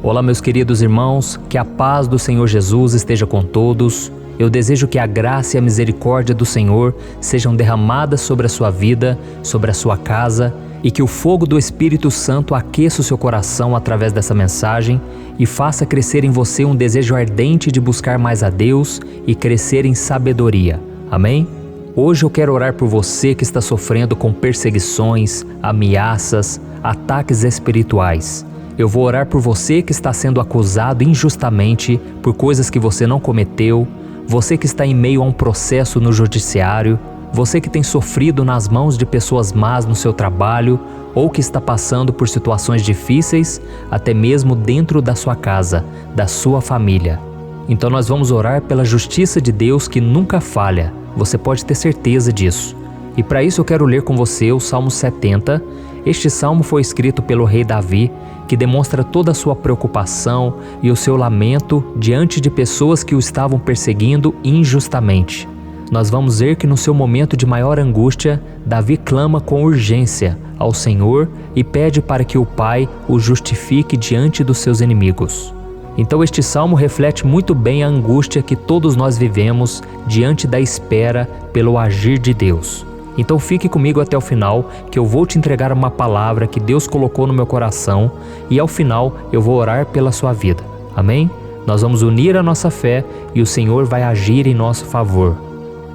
Speaker 1: Olá, meus queridos irmãos, que a paz do Senhor Jesus esteja com todos. Eu desejo que a graça e a misericórdia do Senhor sejam derramadas sobre a sua vida, sobre a sua casa, e que o fogo do Espírito Santo aqueça o seu coração através dessa mensagem e faça crescer em você um desejo ardente de buscar mais a Deus e crescer em sabedoria. Amém? Hoje eu quero orar por você que está sofrendo com perseguições, ameaças, ataques espirituais. Eu vou orar por você que está sendo acusado injustamente por coisas que você não cometeu, você que está em meio a um processo no judiciário, você que tem sofrido nas mãos de pessoas más no seu trabalho ou que está passando por situações difíceis, até mesmo dentro da sua casa, da sua família. Então nós vamos orar pela justiça de Deus que nunca falha, você pode ter certeza disso. E para isso eu quero ler com você o Salmo 70. Este salmo foi escrito pelo rei Davi, que demonstra toda a sua preocupação e o seu lamento diante de pessoas que o estavam perseguindo injustamente. Nós vamos ver que no seu momento de maior angústia, Davi clama com urgência ao Senhor e pede para que o Pai o justifique diante dos seus inimigos. Então este salmo reflete muito bem a angústia que todos nós vivemos diante da espera pelo agir de Deus. Então fique comigo até o final, que eu vou te entregar uma palavra que Deus colocou no meu coração e ao final eu vou orar pela sua vida. Amém? Nós vamos unir a nossa fé e o Senhor vai agir em nosso favor.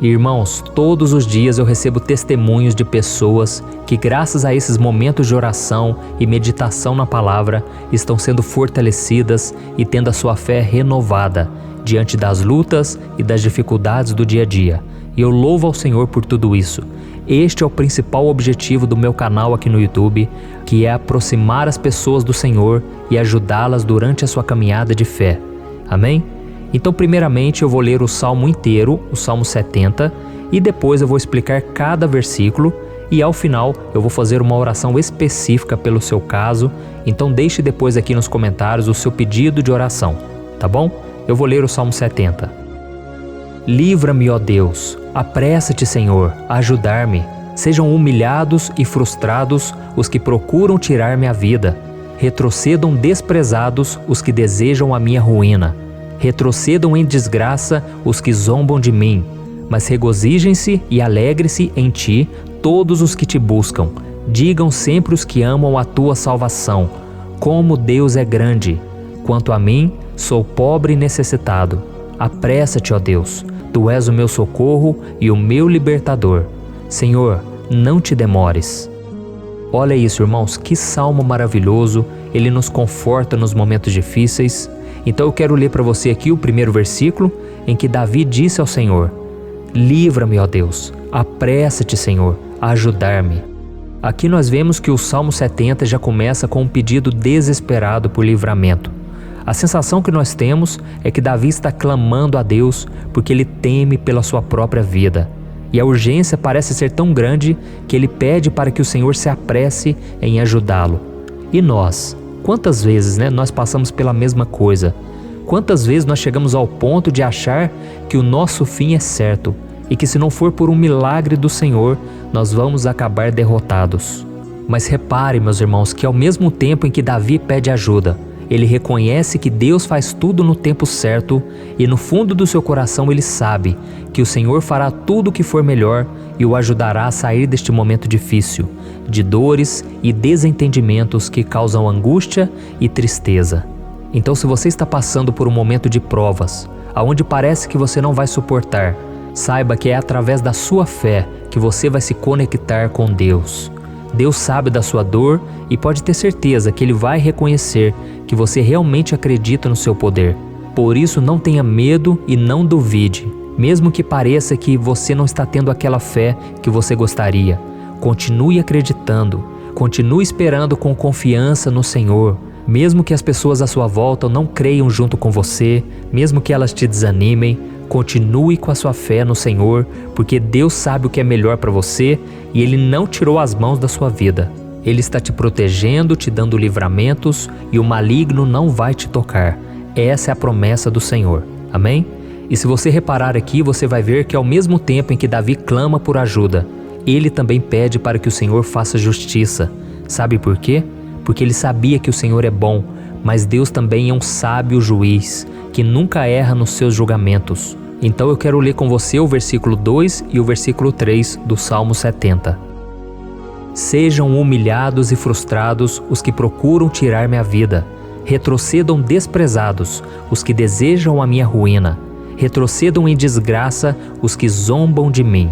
Speaker 1: Irmãos, todos os dias eu recebo testemunhos de pessoas que, graças a esses momentos de oração e meditação na palavra, estão sendo fortalecidas e tendo a sua fé renovada diante das lutas e das dificuldades do dia a dia. E eu louvo ao Senhor por tudo isso. Este é o principal objetivo do meu canal aqui no YouTube, que é aproximar as pessoas do Senhor e ajudá-las durante a sua caminhada de fé. Amém? Então, primeiramente, eu vou ler o Salmo inteiro, o Salmo 70, e depois eu vou explicar cada versículo e ao final eu vou fazer uma oração específica pelo seu caso. Então deixe depois aqui nos comentários o seu pedido de oração, tá bom? Eu vou ler o Salmo 70. Livra-me, ó Deus, apressa-te, Senhor, a ajudar-me. Sejam humilhados e frustrados os que procuram tirar-me a vida. Retrocedam desprezados os que desejam a minha ruína. Retrocedam em desgraça os que zombam de mim, mas regozijem-se e alegrem-se em ti todos os que te buscam. Digam sempre os que amam a tua salvação, como Deus é grande. Quanto a mim, sou pobre e necessitado. Apressa-te, ó Deus, tu és o meu socorro e o meu libertador. Senhor, não te demores. Olha isso, irmãos, que salmo maravilhoso, ele nos conforta nos momentos difíceis. Então eu quero ler para você aqui o primeiro versículo, em que Davi disse ao Senhor: livra-me, ó Deus, apressa-te, Senhor, a ajudar-me. Aqui nós vemos que o Salmo 70 já começa com um pedido desesperado por livramento. A sensação que nós temos é que Davi está clamando a Deus porque ele teme pela sua própria vida. E a urgência parece ser tão grande que ele pede para que o Senhor se apresse em ajudá-lo. E nós? Quantas vezes nós passamos pela mesma coisa? Quantas vezes nós chegamos ao ponto de achar que o nosso fim é certo e que se não for por um milagre do Senhor, nós vamos acabar derrotados? Mas repare, meus irmãos, que ao mesmo tempo em que Davi pede ajuda, ele reconhece que Deus faz tudo no tempo certo e no fundo do seu coração ele sabe que o Senhor fará tudo o que for melhor e o ajudará a sair deste momento difícil, de dores e desentendimentos que causam angústia e tristeza. Então, se você está passando por um momento de provas, aonde parece que você não vai suportar, saiba que é através da sua fé que você vai se conectar com Deus. Deus sabe da sua dor e pode ter certeza que Ele vai reconhecer que você realmente acredita no seu poder. Por isso, não tenha medo e não duvide, mesmo que pareça que você não está tendo aquela fé que você gostaria. Continue acreditando, continue esperando com confiança no Senhor. Mesmo que as pessoas à sua volta não creiam junto com você, mesmo que elas te desanimem, continue com a sua fé no Senhor, porque Deus sabe o que é melhor para você e Ele não tirou as mãos da sua vida. Ele está te protegendo, te dando livramentos e o maligno não vai te tocar. Essa é a promessa do Senhor. Amém? E se você reparar aqui, você vai ver que ao mesmo tempo em que Davi clama por ajuda, ele também pede para que o Senhor faça justiça. Sabe por quê? Porque ele sabia que o Senhor é bom, mas Deus também é um sábio juiz, que nunca erra nos seus julgamentos. Então eu quero ler com você o versículo 2 e o versículo 3 do Salmo 70. Sejam humilhados e frustrados os que procuram tirar minha vida. Retrocedam desprezados os que desejam a minha ruína. Retrocedam em desgraça os que zombam de mim.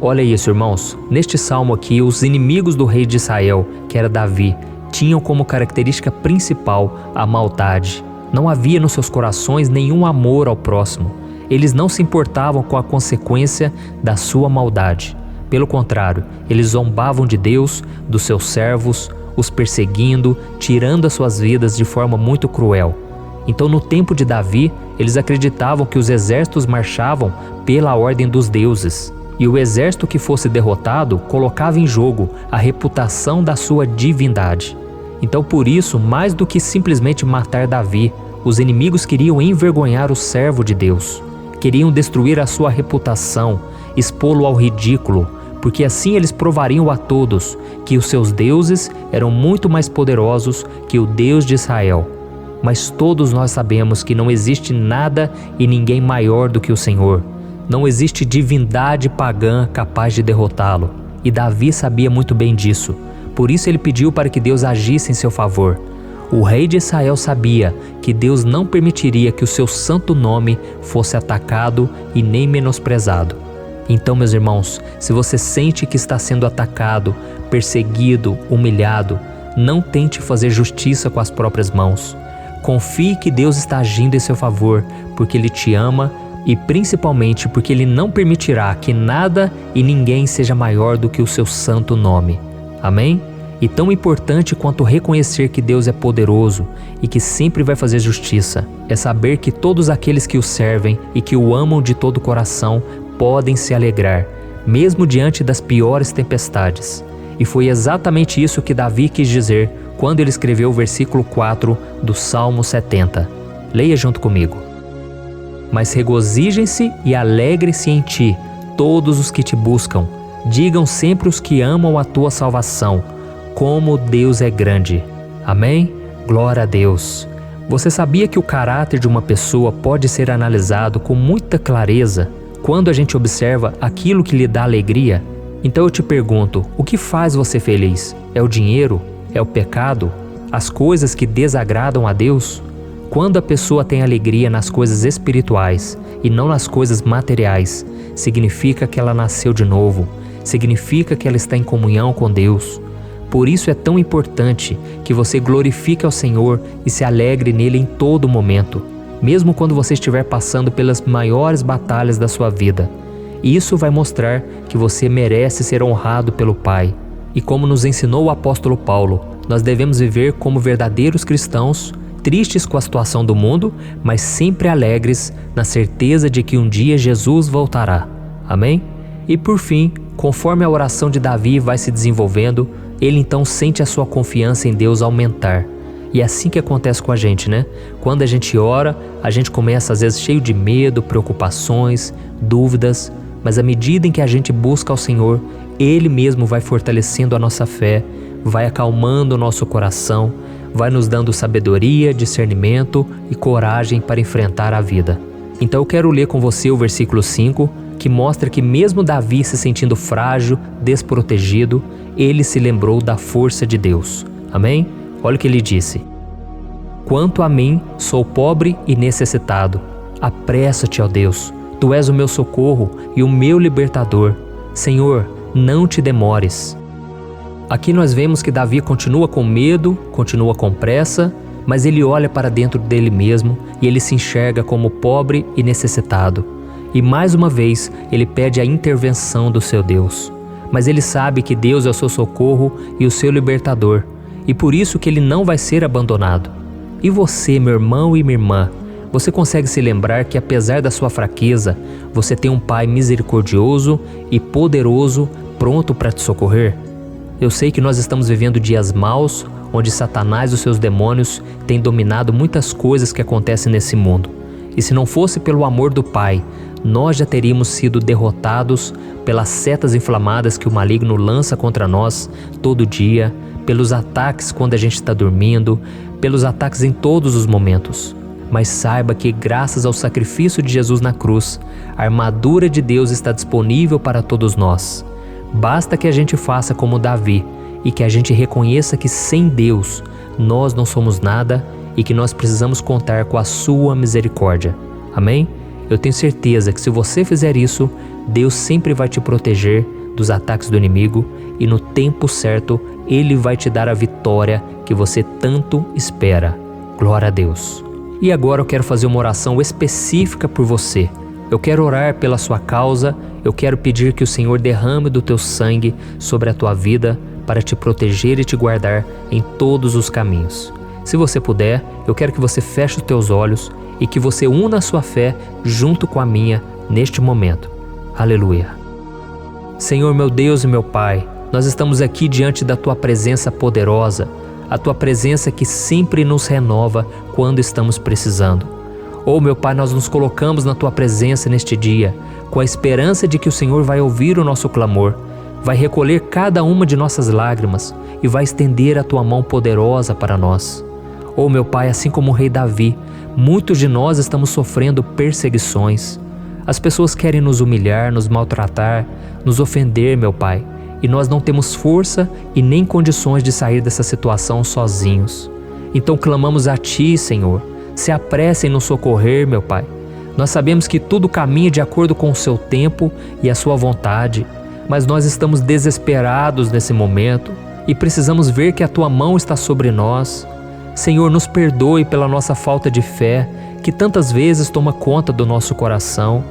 Speaker 1: Olha isso, irmãos. Neste salmo aqui, os inimigos do rei de Israel, que era Davi, tinham como característica principal a maldade. Não havia nos seus corações nenhum amor ao próximo. Eles não se importavam com a consequência da sua maldade. Pelo contrário, eles zombavam de Deus, dos seus servos, os perseguindo, tirando as suas vidas de forma muito cruel. Então, no tempo de Davi, eles acreditavam que os exércitos marchavam pela ordem dos deuses. E o exército que fosse derrotado colocava em jogo a reputação da sua divindade. Então, por isso, mais do que simplesmente matar Davi, os inimigos queriam envergonhar o servo de Deus. Queriam destruir a sua reputação, expô-lo ao ridículo, porque assim eles provariam a todos que os seus deuses eram muito mais poderosos que o Deus de Israel. Mas todos nós sabemos que não existe nada e ninguém maior do que o Senhor. Não existe divindade pagã capaz de derrotá-lo. E Davi sabia muito bem disso. Por isso ele pediu para que Deus agisse em seu favor. O rei de Israel sabia que Deus não permitiria que o seu santo nome fosse atacado e nem menosprezado. Então, meus irmãos, se você sente que está sendo atacado, perseguido, humilhado, não tente fazer justiça com as próprias mãos. Confie que Deus está agindo em seu favor, porque Ele te ama e principalmente porque Ele não permitirá que nada e ninguém seja maior do que o seu santo nome. Amém? E tão importante quanto reconhecer que Deus é poderoso e que sempre vai fazer justiça, é saber que todos aqueles que o servem e que o amam de todo o coração podem se alegrar, mesmo diante das piores tempestades. E foi exatamente isso que Davi quis dizer quando ele escreveu o versículo 4 do Salmo 70. Leia junto comigo. Mas regozijem-se e alegrem-se em ti, todos os que te buscam. Digam sempre os que amam a tua salvação, como Deus é grande. Amém? Glória a Deus. Você sabia que o caráter de uma pessoa pode ser analisado com muita clareza quando a gente observa aquilo que lhe dá alegria? Então eu te pergunto, o que faz você feliz? É o dinheiro? É o pecado? As coisas que desagradam a Deus? Quando a pessoa tem alegria nas coisas espirituais e não nas coisas materiais, significa que ela nasceu de novo, significa que ela está em comunhão com Deus. Por isso é tão importante que você glorifique ao Senhor e se alegre nele em todo momento, mesmo quando você estiver passando pelas maiores batalhas da sua vida. Isso vai mostrar que você merece ser honrado pelo Pai. E como nos ensinou o apóstolo Paulo, nós devemos viver como verdadeiros cristãos, tristes com a situação do mundo, mas sempre alegres na certeza de que um dia Jesus voltará. Amém? E por fim, conforme a oração de Davi vai se desenvolvendo, ele então sente a sua confiança em Deus aumentar. E é assim que acontece com a gente, né? Quando a gente ora, a gente começa às vezes cheio de medo, preocupações, dúvidas, mas à medida em que a gente busca ao Senhor, Ele mesmo vai fortalecendo a nossa fé, vai acalmando o nosso coração, vai nos dando sabedoria, discernimento e coragem para enfrentar a vida. Então eu quero ler com você o versículo 5, que mostra que mesmo Davi se sentindo frágil, desprotegido, ele se lembrou da força de Deus. Amém? Olha o que ele disse: quanto a mim, sou pobre e necessitado. Apressa-te, ó Deus, tu és o meu socorro e o meu libertador. Senhor, não te demores. Aqui nós vemos que Davi continua com medo, continua com pressa, mas ele olha para dentro dele mesmo e ele se enxerga como pobre e necessitado. E mais uma vez ele pede a intervenção do seu Deus. Mas ele sabe que Deus é o seu socorro e o seu libertador, e por isso que ele não vai ser abandonado. E você, meu irmão e minha irmã, você consegue se lembrar que apesar da sua fraqueza, você tem um Pai misericordioso e poderoso pronto para te socorrer? Eu sei que nós estamos vivendo dias maus, onde Satanás e os seus demônios têm dominado muitas coisas que acontecem nesse mundo. E se não fosse pelo amor do Pai, nós já teríamos sido derrotados pelas setas inflamadas que o maligno lança contra nós todo dia, pelos ataques quando a gente está dormindo, pelos ataques em todos os momentos. Mas saiba que graças ao sacrifício de Jesus na cruz, a armadura de Deus está disponível para todos nós. Basta que a gente faça como Davi e que a gente reconheça que sem Deus nós não somos nada e que nós precisamos contar com a sua misericórdia. Amém? Eu tenho certeza que se você fizer isso, Deus sempre vai te proteger dos ataques do inimigo e no tempo certo Ele vai te dar a vitória que você tanto espera. Glória a Deus. E agora eu quero fazer uma oração específica por você. Eu quero orar pela sua causa, eu quero pedir que o Senhor derrame do teu sangue sobre a tua vida para te proteger e te guardar em todos os caminhos. Se você puder, eu quero que você feche os teus olhos e que você una a sua fé junto com a minha neste momento. Aleluia. Senhor, meu Deus e meu Pai, nós estamos aqui diante da Tua presença poderosa, a Tua presença que sempre nos renova quando estamos precisando. Oh, meu Pai, nós nos colocamos na Tua presença neste dia, com a esperança de que o Senhor vai ouvir o nosso clamor, vai recolher cada uma de nossas lágrimas e vai estender a Tua mão poderosa para nós. Oh, meu Pai, assim como o rei Davi, muitos de nós estamos sofrendo perseguições. As pessoas querem nos humilhar, nos maltratar, nos ofender, meu Pai, e nós não temos força e nem condições de sair dessa situação sozinhos. Então clamamos a Ti, Senhor, se apresse em nos socorrer, meu Pai. Nós sabemos que tudo caminha de acordo com o Seu tempo e a Sua vontade, mas nós estamos desesperados nesse momento e precisamos ver que a Tua mão está sobre nós. Senhor, nos perdoe pela nossa falta de fé, que tantas vezes toma conta do nosso coração.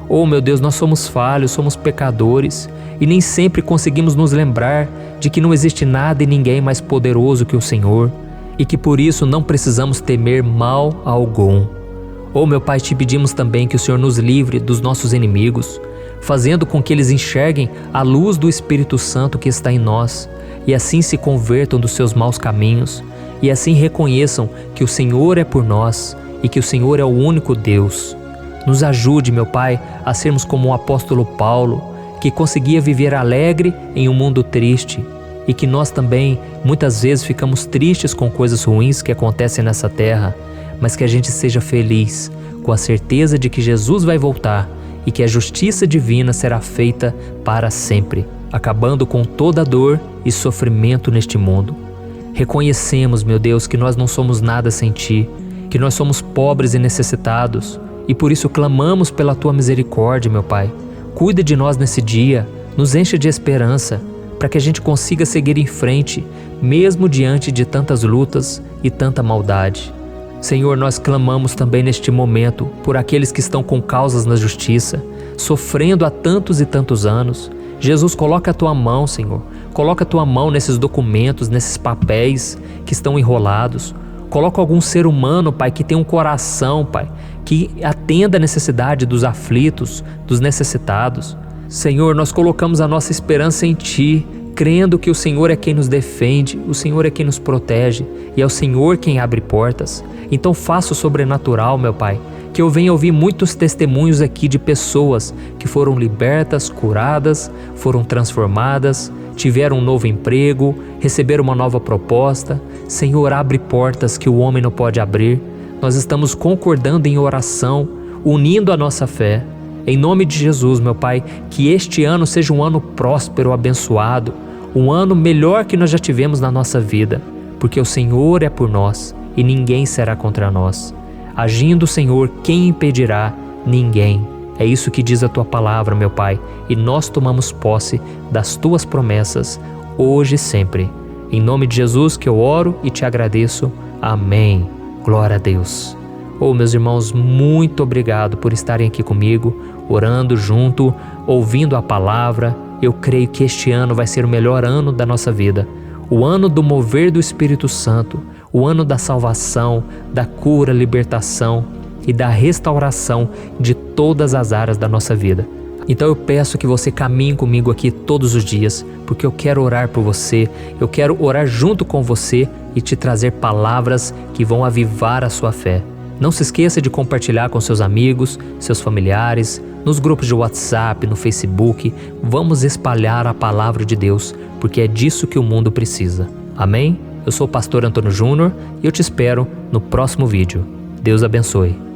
Speaker 1: Oh, meu Deus, nós somos falhos, somos pecadores e nem sempre conseguimos nos lembrar de que não existe nada e ninguém mais poderoso que o Senhor e que por isso não precisamos temer mal algum. Oh, meu Pai, te pedimos também que o Senhor nos livre dos nossos inimigos, fazendo com que eles enxerguem a luz do Espírito Santo que está em nós e assim se convertam dos seus maus caminhos e assim reconheçam que o Senhor é por nós e que o Senhor é o único Deus. Nos ajude, meu Pai, a sermos como o apóstolo Paulo, que conseguia viver alegre em um mundo triste e que nós também muitas vezes ficamos tristes com coisas ruins que acontecem nessa terra, mas que a gente seja feliz com a certeza de que Jesus vai voltar e que a justiça divina será feita para sempre, acabando com toda dor e sofrimento neste mundo. Reconhecemos, meu Deus, que nós não somos nada sem Ti, que nós somos pobres e necessitados, e por isso clamamos pela Tua misericórdia, meu Pai. Cuida de nós nesse dia, nos encha de esperança, para que a gente consiga seguir em frente, mesmo diante de tantas lutas e tanta maldade. Senhor, nós clamamos também neste momento por aqueles que estão com causas na justiça, sofrendo há tantos e tantos anos, Jesus, coloca a tua mão, Senhor. Coloca a tua mão nesses documentos, nesses papéis que estão enrolados. Coloca algum ser humano, Pai, que tem um coração, Pai, que atenda a necessidade dos aflitos, dos necessitados. Senhor, nós colocamos a nossa esperança em Ti, crendo que o Senhor é quem nos defende, o Senhor é quem nos protege e é o Senhor quem abre portas. Então faça o sobrenatural, meu Pai, que eu venha ouvir muitos testemunhos aqui de pessoas que foram libertas, curadas, foram transformadas, tiveram um novo emprego, receberam uma nova proposta. Senhor, abre portas que o homem não pode abrir. Nós estamos concordando em oração, unindo a nossa fé. Em nome de Jesus, meu Pai, que este ano seja um ano próspero, abençoado, um ano melhor que nós já tivemos na nossa vida, porque o Senhor é por nós e ninguém será contra nós. Agindo o Senhor, quem impedirá? Ninguém. É isso que diz a Tua palavra, meu Pai, e nós tomamos posse das Tuas promessas, hoje e sempre. Em nome de Jesus que eu oro e te agradeço. Amém. Glória a Deus. Meus irmãos, muito obrigado por estarem aqui comigo, orando junto, ouvindo a palavra. Eu creio que este ano vai ser o melhor ano da nossa vida. O ano do mover do Espírito Santo, o ano da salvação, da cura, libertação e da restauração de todas as áreas da nossa vida. Então eu peço que você caminhe comigo aqui todos os dias, porque eu quero orar por você, eu quero orar junto com você e te trazer palavras que vão avivar a sua fé. Não se esqueça de compartilhar com seus amigos, seus familiares, nos grupos de WhatsApp, no Facebook. Vamos espalhar a palavra de Deus, porque é disso que o mundo precisa. Amém? Eu sou o pastor Antônio Júnior e eu te espero no próximo vídeo. Deus abençoe.